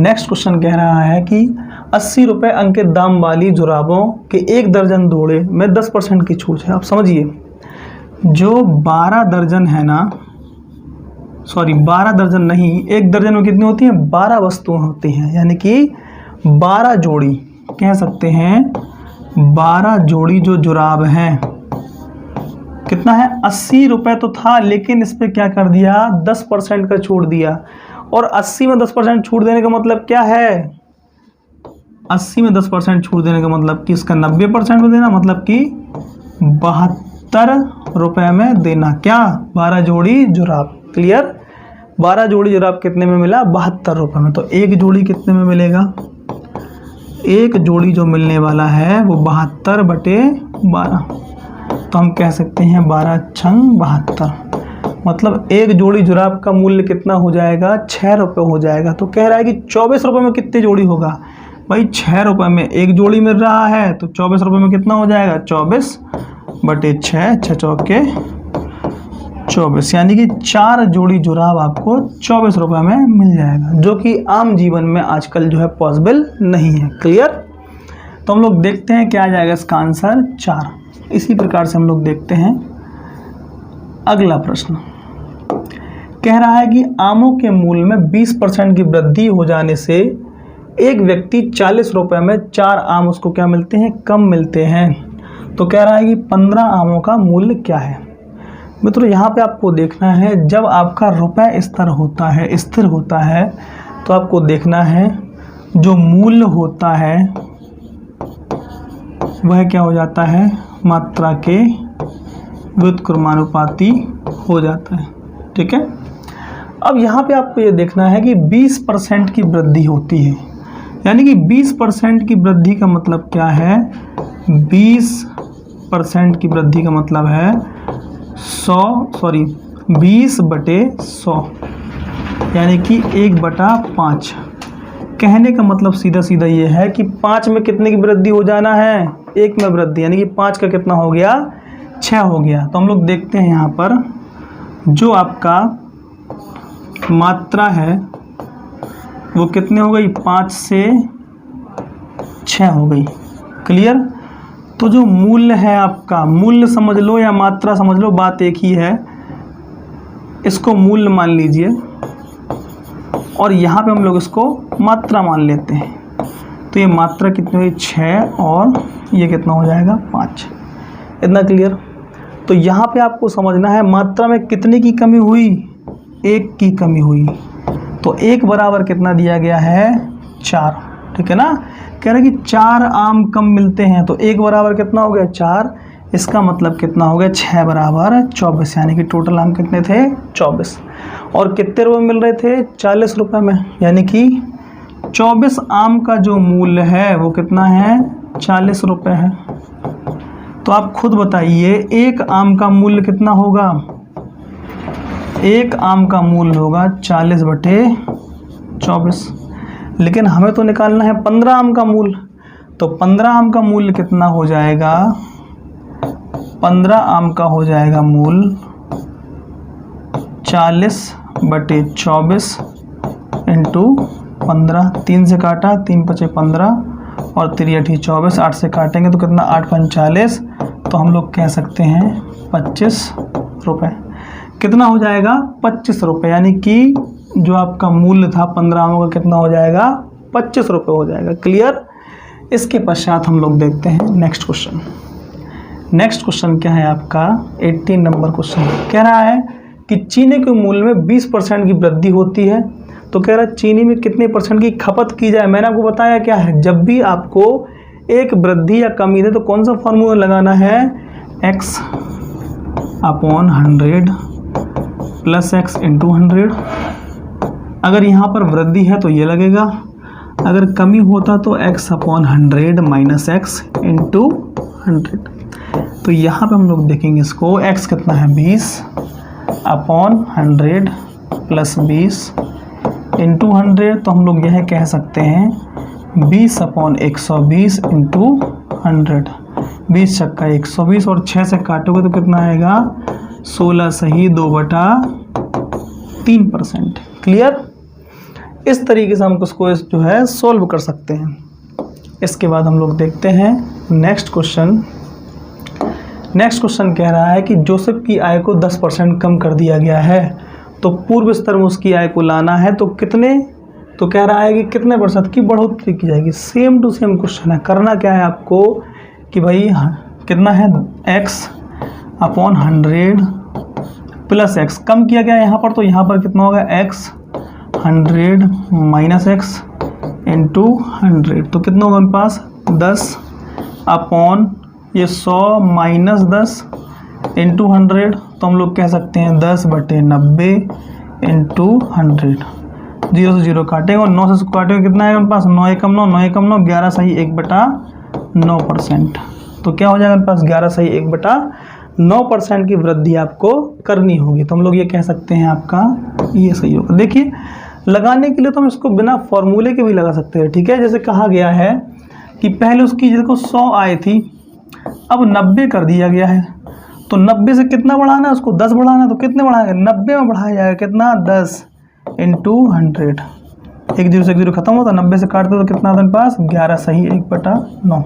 नेक्स्ट क्वेश्चन कह रहा है कि 80 रुपये अंकित दाम वाली जुराबों के 1 दर्जन जोड़े में 10% की छूट है। आप समझिए, जो 12 दर्जन है ना, सॉरी 12 दर्जन नहीं, 1 दर्जन में कितनी होती हैं? 12 वस्तुएं होती हैं, यानी कि 12 जोड़ी कह सकते हैं। 12 जोड़ी जो जुराब हैं, कितना है? 80 रुपये तो था, लेकिन इस पर क्या कर दिया? 10% का छूट दिया। और 80 में 10% छूट देने का मतलब क्या है? 80 में 10% छूट देने का मतलब कि इसका 90% में देना, मतलब कि 72 रुपये में देना। क्या? 12 जोड़ी जुराब। क्लियर? 12 जोड़ी जुराब कितने में मिला? 72 रुपये में। तो एक जोड़ी कितने में मिलेगा? एक जोड़ी जो मिलने वाला है वो 72/12। तो हम कह सकते हैं 12 छंग 72, मतलब एक जोड़ी जुराब का मूल्य कितना हो जाएगा? 6 रुपये हो जाएगा। तो कह रहा है कि 24 रुपये में कितनी जोड़ी होगा? भाई 6 रुपये में एक जोड़ी मिल रहा है, तो 24 रुपये में कितना हो जाएगा? 24/6, 6 चौके 24, यानी कि 4 जोड़ी जुराब आपको 24 रुपये में मिल जाएगा, जो कि आम जीवन में आजकल जो है पॉसिबल नहीं है। क्लियर? तो हम लोग देखते हैं क्या आ जाएगा इसका आंसर, 4। इसी प्रकार से हम लोग देखते हैं अगला प्रश्न। कह रहा है कि आमों के मूल्य में 20% की वृद्धि हो जाने से एक व्यक्ति 40 रुपये में 4 आम उसको क्या मिलते हैं? कम मिलते हैं। तो कह रहा है कि 15 आमों का मूल्य क्या है? मित्रों, यहाँ पे आपको देखना है, जब आपका रुपए स्थिर होता है तो आपको देखना है जो मूल्य होता है वह क्या हो जाता है? मात्रा के व्युत्क्रमानुपाती हो जाता है। ठीक है? अब यहाँ पे आपको ये देखना है कि 20% की वृद्धि होती है, यानी कि 20% की वृद्धि का मतलब क्या है? 20% की वृद्धि का मतलब है 20/100, यानी कि 1/5। कहने का मतलब सीधा सीधा ये है कि 5 में कितने की वृद्धि हो जाना है? 1 में वृद्धि, यानी कि 5 का कितना हो गया? 6 हो गया। तो हम लोग देखते हैं यहाँ पर जो आपका मात्रा है वो कितने हो गई? 5 से 6 हो गई। क्लियर? तो जो मूल्य है आपका, मूल्य समझ लो या मात्रा समझ लो, बात एक ही है। इसको मूल्य मान लीजिए और यहाँ पे हम लोग इसको मात्रा मान लेते हैं। तो ये मात्रा कितनी हुई? 6, और ये कितना हो जाएगा? 5। इतना क्लियर? तो यहाँ पे आपको समझना है मात्रा में कितने की कमी हुई? 1 की कमी हुई। तो 1 बराबर कितना दिया गया है? 4। ठीक है ना? कह रहे हैं कि 4 आम कम मिलते हैं, तो 1 बराबर कितना हो गया? 4। इसका मतलब कितना हो गया? 6 बराबर 24, यानी कि टोटल आम कितने थे? 24। और कितने रुपये मिल रहे थे? 40 रुपये में, यानी कि 24 आम का जो मूल्य है वो कितना है? 40 रुपये है। तो आप खुद बताइए, एक आम का मूल्य कितना होगा? एक आम का मूल्य होगा 40/24, लेकिन हमें तो निकालना है 15 आम का मूल्य। तो 15 आम का मूल्य कितना हो जाएगा? 15 आम का हो जाएगा मूल्य 40/24 इंटू 15। 3 से काटा, 3 × 5 = 15 और 3 × 8 = 24। 8 से काटेंगे तो कितना? 8 × 5 = 40। तो हम लोग कह सकते हैं 25 रुपये। कितना हो जाएगा? 25 रुपये, यानी कि जो आपका मूल्य था 15 आमों का कितना हो जाएगा? 25 रुपये हो जाएगा। क्लियर? इसके पश्चात हम लोग देखते हैं नेक्स्ट क्वेश्चन। नेक्स्ट क्वेश्चन क्या है आपका? 18 नंबर क्वेश्चन। कह रहा है कि चीनी के मूल्य में 20% की वृद्धि होती है। तो कह रहा है चीनी में कितने % की खपत की जाए? मैंने आपको बताया क्या है, जब भी आपको एक वृद्धि या कमी दे तो कौन सा फॉर्मूला लगाना है? x/100 + x × 100। अगर यहाँ पर वृद्धि है तो ये लगेगा, अगर कमी होता तो x/100 - x × 100। तो यहाँ पे हम लोग देखेंगे इसको, x कितना है? 20/100 + 20 × 100। तो हम लोग यह कह सकते हैं 20/120 × 100। 20 छक्का 120 और 6 से काटोगे तो कितना आएगा? 16 सही 2/3%। क्लियर? इस तरीके से हम उसको जो है सोल्व कर सकते हैं। इसके बाद हम लोग देखते हैं नेक्स्ट क्वेश्चन। नेक्स्ट क्वेश्चन कह रहा है कि जोसेफ की आय को 10% कम कर दिया गया है, तो पूर्व स्तर में उसकी आय को लाना है तो कितने, तो कह रहा है कि कितने % की बढ़ोतरी की जाएगी। सेम टू सेम क्वेश्चन है। करना क्या है आपको कि भाई कितना है x/100 प्लस x, कम किया गया यहाँ पर, तो यहाँ पर कितना होगा x100 माइनस x इंटू 100, तो कितना होगा मेरे पास 10 अपॉन ये 100 माइनस 10 इंटू 100, तो हम लोग कह सकते हैं 10/90 इंटू 100। 0 से 0 काटेंगे और 9 से काटेंगे, कितना है मेरे पास 9 एकम 9, 9 एकम 9, 11 सही 1/9%। तो क्या हो जाएगा मेरे पास 11 सही 1/9% की वृद्धि आपको करनी होगी। तो हम लोग ये कह सकते हैं आपका ये सही होगा। देखिए लगाने के लिए तो हम इसको बिना फॉर्मूले के भी लगा सकते हैं, ठीक है। जैसे कहा गया है कि पहले उसकी देखो 100 आए थी, अब 90 कर दिया गया है, तो 90 से कितना बढ़ाना है, उसको 10 बढ़ाना है, तो कितने बढ़ाएंगे 90 में बढ़ाया जाएगा, कितना 10 इंटू 100। 1 0 से 1 0 खत्म होता, 90 से काटते तो कितना आता है पास 11 सही 1/9।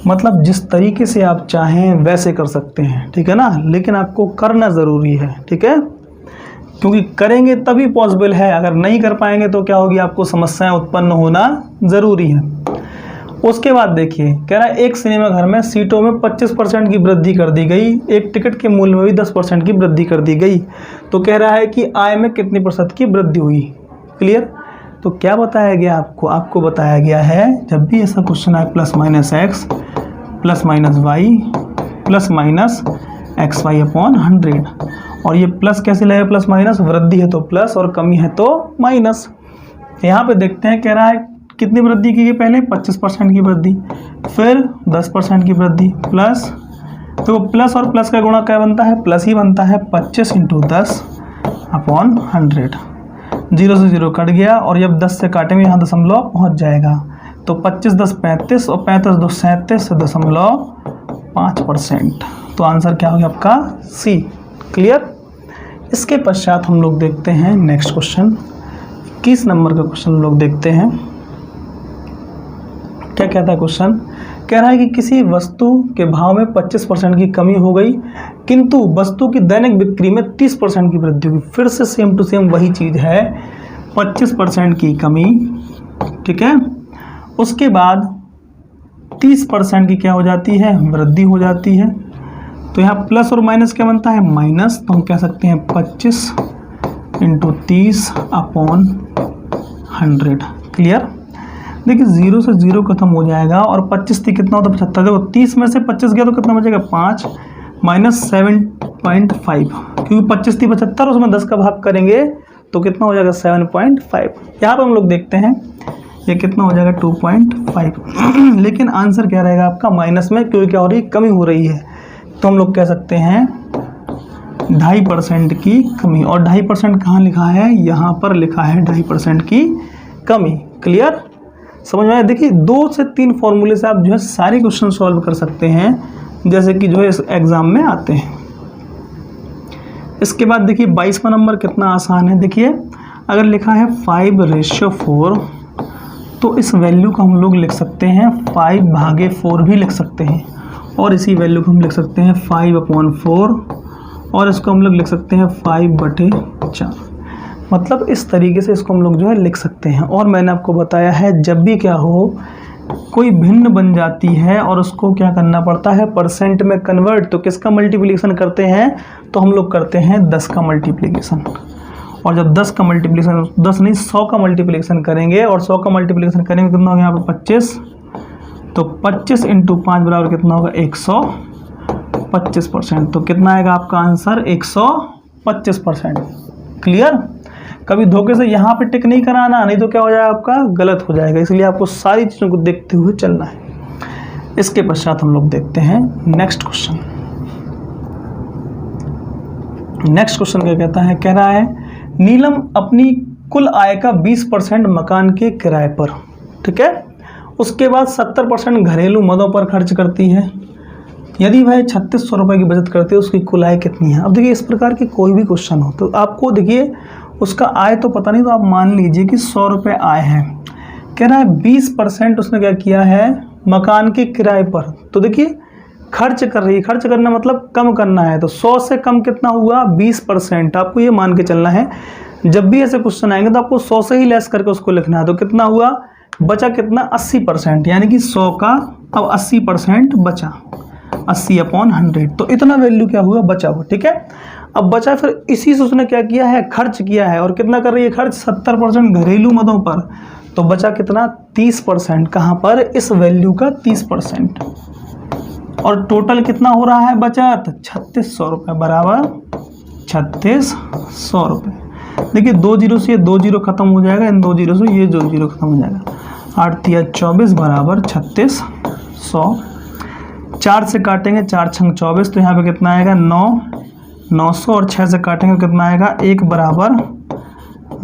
मतलब जिस तरीके से आप चाहें वैसे कर सकते हैं, ठीक है ना, लेकिन आपको करना ज़रूरी है, ठीक है, क्योंकि करेंगे तभी पॉसिबल है। अगर नहीं कर पाएंगे तो क्या होगी, आपको समस्याएं उत्पन्न होना ज़रूरी है। उसके बाद देखिए कह रहा है एक सिनेमा घर में सीटों में 25% की वृद्धि कर दी गई, एक टिकट के मूल्य में भी 10% की वृद्धि कर दी गई, तो कह रहा है कि आय में कितनी % की वृद्धि हुई। क्लियर। तो क्या बताया गया आपको, आपको बताया गया है जब भी ऐसा क्वेश्चन आए plus minus X plus minus Y plus minus X Y upon 100, और ये प्लस कैसे लगेगा, प्लस माइनस, वृद्धि है तो प्लस और कमी है तो माइनस। यहाँ पे देखते हैं कह रहा है कितनी वृद्धि की गई, पहले 25% की वृद्धि, फिर 10% की वृद्धि, प्लस, तो प्लस और प्लस का गुणा क्या बनता है, प्लस ही बनता है, 25 इंटू 10 अपॉन 100। 0 से 0 कट गया और जब 10 से काटेंगे यहाँ दशमलव पहुँच जाएगा, तो 25 10 35 और 35 2 37 0.5%। तो आंसर क्या हो गया आपका सी। क्लियर। इसके पश्चात हम लोग देखते हैं नेक्स्ट क्वेश्चन, 21 नंबर का क्वेश्चन लोग देखते हैं। क्या कहता है क्वेश्चन, कह रहा है कि किसी वस्तु के भाव में 25% की कमी हो गई, किंतु वस्तु की दैनिक बिक्री में 30% की वृद्धि हुई। फिर से सेम टू सेम वही चीज़ है, 25% की कमी, ठीक है, उसके बाद 30% की क्या हो जाती है, वृद्धि हो जाती है। तो यहाँ प्लस और माइनस क्या बनता है, माइनस, तो हम कह सकते हैं 25 इंटू 30 अपॉन 100। क्लियर। देखिए 0 से 0 खत्म हो जाएगा और 25 थी कितना होता है 75, देखो 30 में से 25 गया तो कितना बचेगा 5 माइनस 7.5, क्योंकि 25 थी 75, उसमें 10 का भाग करेंगे तो कितना हो जाएगा 7.5। यहाँ पर हम लोग देखते हैं ये कितना हो जाएगा 2.5। लेकिन आंसर क्या रहेगा आपका माइनस में, क्योंकि क्या हो रही है, कमी हो रही है, तो हम लोग कह सकते हैं 2.5% की कमी। और 2.5% कहाँ लिखा है, यहाँ पर लिखा है 2.5% की कमी। क्लियर, समझ में आया। देखिए 2 से 3 फॉर्मूले से आप जो है सारे क्वेश्चन सॉल्व कर सकते हैं, जैसे कि जो है इस एग्जाम में आते हैं। इसके बाद देखिए 22वां नंबर कितना आसान है। देखिए अगर लिखा है 5:4, तो इस वैल्यू को हम लोग लिख सकते हैं 5/4 भी लिख सकते हैं, और इसी वैल्यू को हम लिख सकते हैं 5/4, और इसको हम लोग लिख सकते हैं 5/4। मतलब इस तरीके से इसको हम लोग जो है लिख सकते हैं। और मैंने आपको बताया है जब भी क्या हो, कोई भिन्न बन जाती है और उसको क्या करना पड़ता है, परसेंट में कन्वर्ट, तो किसका मल्टीप्लिकेशन करते हैं, तो हम लोग करते हैं 10 का मल्टीप्लिकेशन। और जब 10 का मल्टीप्लिकेशन, 10 नहीं 100 का मल्टीप्लिकेशन करेंगे, और 100 का मल्टीप्लिकेशन करेंगे कितना होगा यहाँ पर 25, तो 25 इंटू 5 बराबर कितना होगा 125%। तो कितना आएगा आपका आंसर 125%। क्लियर। कभी धोखे से यहाँ पे टिक नहीं कराना, नहीं तो क्या हो जाएगा आपका गलत हो जाएगा, इसलिए आपको सारी चीज़ों को देखते हुए चलना है। इसके पश्चात हम लोग देखते हैं नेक्स्ट क्वेश्चन। नेक्स्ट क्वेश्चन क्या कहता है, कह रहा है नीलम अपनी कुल आय का 20% मकान के किराए पर, ठीक है, उसके बाद 70% घरेलू मदों पर खर्च करती है। यदि वह 3600 रुपये की बचत करती है, उसकी कुल आय कितनी है। अब देखिए इस प्रकार के कोई भी क्वेश्चन हो तो आपको देखिए उसका आय तो पता नहीं, तो आप मान लीजिए कि 100 रुपये आय है, कह रहा है 20% उसने क्या किया है मकान के किराए पर। तो देखिए खर्च कर रही है, खर्च करना मतलब कम करना है, तो 100 से कम कितना हुआ 20%। आपको ये मान के चलना है जब भी ऐसे क्वेश्चन आएंगे तो आपको 100 से ही लेस करके उसको लिखना है। तो कितना हुआ, बचा कितना 80%, यानी कि 100 का अब 80% बचा, 80/100। तो इतना वैल्यू क्या हुआ बचा हुआ, ठीक है। अब बचा, फिर इसी से उसने क्या किया है खर्च किया है, और कितना कर रही है खर्च 70% घरेलू मदों पर। तो बचा कितना 30%, कहाँ पर इस वैल्यू का 30%। और टोटल कितना हो रहा है बचत 3600 रुपये, बराबर 3600 रुपये। देखिए 2 जीरो से ये 2 जीरो खत्म हो जाएगा, इन 2 जीरो से ये 2 जीरो खत्म हो जाएगा। 8 × 24 बराबर 3600। 4 से काटेंगे 4 × 24, तो यहाँ पे कितना आएगा 900, और 6 से काटेंगे कितना आएगा 1 बराबर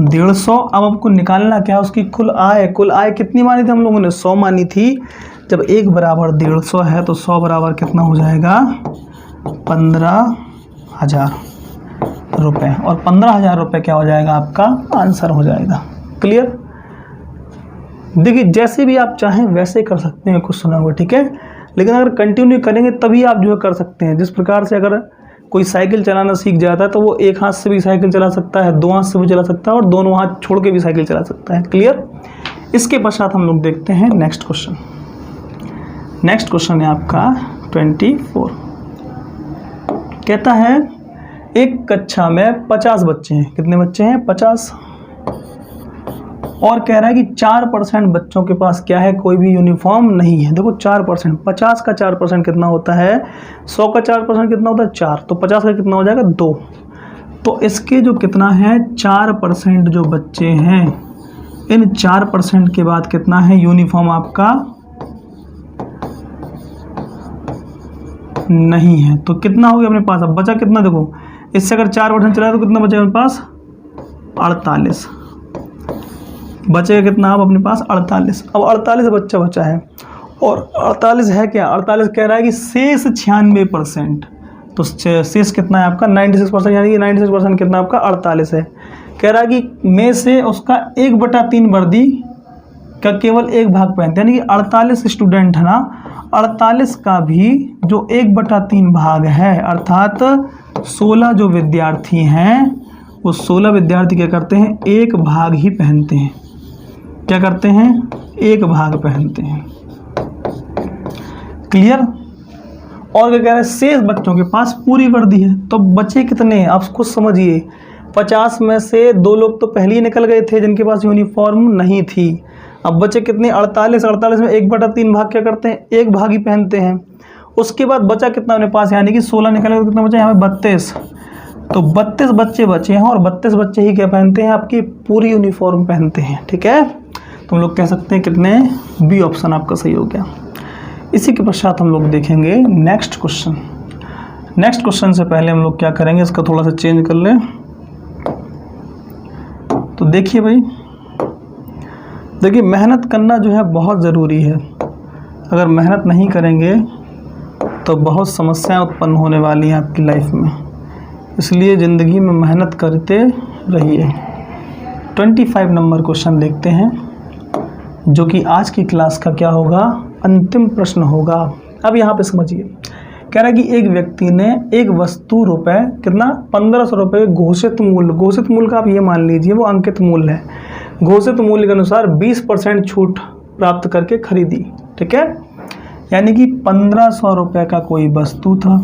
150। अब आपको निकालना क्या है उसकी कुल आय। कुल आय कितनी मानी थी हम लोगों ने 100 मानी थी। जब 1 बराबर 150 है तो 100 बराबर कितना हो जाएगा 15,000 रुपये, और 15,000 रुपये क्या हो जाएगा आपका आंसर हो जाएगा। क्लियर। देखिए जैसे भी आप चाहें वैसे कर सकते हैं, कुछ सुना हुआ, ठीक है। लेकिन अगर कंटिन्यू करेंगे तभी आप जो है कर सकते हैं। जिस प्रकार से अगर कोई साइकिल चलाना सीख जाता है तो वो एक हाथ से भी साइकिल चला सकता है, 2 हाथ से भी चला सकता है, और दोनों हाथ छोड़ के भी साइकिल चला सकता है। क्लियर। इसके पश्चात हम लोग देखते हैं नेक्स्ट क्वेश्चन। नेक्स्ट क्वेश्चन है आपका 24। कहता है एक कक्षा में 50 बच्चे हैं। कितने बच्चे हैं 50। और कह रहा है कि 4% बच्चों के पास क्या है कोई भी यूनिफॉर्म नहीं है। देखो 4%, 50 का 4% कितना होता है 100 का 4% कितना होता है 4, तो 50 का कितना हो जाएगा 2। तो इसके जो कितना है 4% जो बच्चे हैं, इन 4% के बाद कितना है यूनिफॉर्म आपका नहीं है। तो कितना हो गया अपने पास, अब बचा कितना, देखो इससे अगर 4% चला तो कितना बचेगा अपने पास 48। बचेगा कितना अब अपने पास 48। अब 48 बच्चा बचा है, और 48 है क्या, 48 कह रहा है कि शेष 96%। तो शेष कितना है आपका 96%, यानी कि 96% कितना आपका 48 है। कह रहा है कि में से उसका 1/3 वर्दी का केवल एक भाग पहनते हैं, यानी कि 48 स्टूडेंट है ना, 48 का भी जो 1/3 भाग है, अर्थात 16 जो विद्यार्थी हैं वो 16 विद्यार्थी क्या करते हैं एक भाग ही पहनते हैं। क्या करते हैं एक भाग पहनते हैं। क्लियर। और क्या कह रहा है शेष बच्चों के पास पूरी वर्दी है। तो बचे कितने आप खुद समझिए, 50 में से 2 लोग तो पहले ही निकल गए थे जिनके पास यूनिफॉर्म नहीं थी। अब बचे कितने 48, 48 में 1/3 भाग क्या करते हैं एक भाग ही पहनते हैं। उसके बाद बचा कितना अपने पास, यानी कि 16 निकल गए, कितना बचा यहाँ पे 32। तो 32 बच्चे बचे हैं, और 32 बच्चे ही क्या पहनते हैं आपकी पूरी यूनिफॉर्म पहनते हैं। ठीक है, तो हम लोग कह सकते हैं कितने, बी ऑप्शन आपका सही हो गया। इसी के पश्चात हम लोग देखेंगे नेक्स्ट क्वेश्चन। नेक्स्ट क्वेश्चन से पहले हम लोग क्या करेंगे, इसका थोड़ा सा चेंज कर लें। तो देखिए भाई, देखिए मेहनत करना जो है बहुत ज़रूरी है। अगर मेहनत नहीं करेंगे तो बहुत समस्याएं उत्पन्न होने वाली हैं आपकी लाइफ में, इसलिए ज़िंदगी में मेहनत करते रहिए। 25 नंबर क्वेश्चन देखते हैं, जो कि आज की क्लास का क्या होगा, अंतिम प्रश्न होगा। अब यहाँ पे समझिए, कह रहा है कि एक व्यक्ति ने एक वस्तु रुपए कितना 1500 रुपये घोषित मूल्य, घोषित मूल्य का आप ये मान लीजिए वो अंकित मूल्य है, घोषित मूल्य के अनुसार 20% छूट प्राप्त करके खरीदी। ठीक है, यानी कि 1500 रुपये का कोई वस्तु था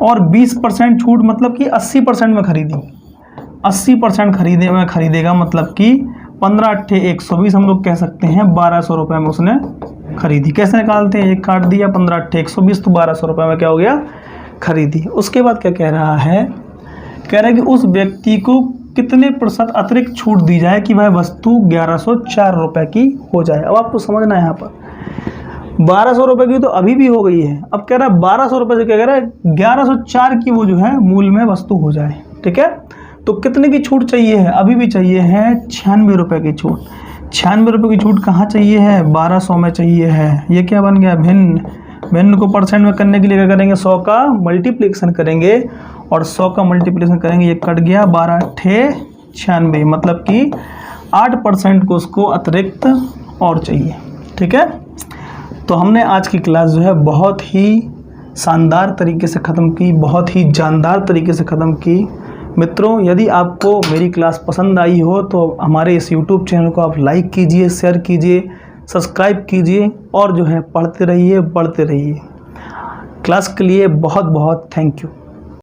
और 20% छूट मतलब कि 80% में खरीदी। 80% खरीदेगा मतलब कि 15×8=120, हम लोग कह सकते हैं 1200 रुपये में उसने खरीदी। कैसे निकालते हैं, एक काट दिया 15×8=120, तो 1200 रुपये में क्या हो गया खरीदी। उसके बाद क्या कह रहा है, कह रहा है कि उस व्यक्ति को कितने % अतिरिक्त छूट दी जाए कि वह वस्तु 1104 रुपये की हो जाए। अब आपको समझना है यहाँ पर 1200 रुपये की तो अभी भी हो गई है, अब कह रहा है 1200 रुपये से क्या कह रहा है 1104 की वो जो है मूल में वस्तु हो जाए। ठीक है, तो कितने की छूट चाहिए है, अभी भी चाहिए है 96 रुपये की छूट। 96 रुपये की छूट कहाँ चाहिए है, 1200 में चाहिए है। ये क्या बन गया, भिन्न। भिन्न को परसेंट में करने के लिए क्या करेंगे, 100 का मल्टीप्लिकेशन करेंगे, और 100 का मल्टीप्लिकेशन करेंगे, ये कट गया 12×8=96, मतलब कि 8% को उसको अतिरिक्त और चाहिए। ठीक है, तो हमने आज की क्लास जो है बहुत ही शानदार तरीके से ख़त्म की, बहुत ही जानदार तरीके से ख़त्म की। मित्रों, यदि आपको मेरी क्लास पसंद आई हो तो हमारे इस YouTube चैनल को आप लाइक कीजिए, शेयर कीजिए, सब्सक्राइब कीजिए और जो है पढ़ते रहिए, बढ़ते रहिए। क्लास के लिए बहुत बहुत थैंक यू।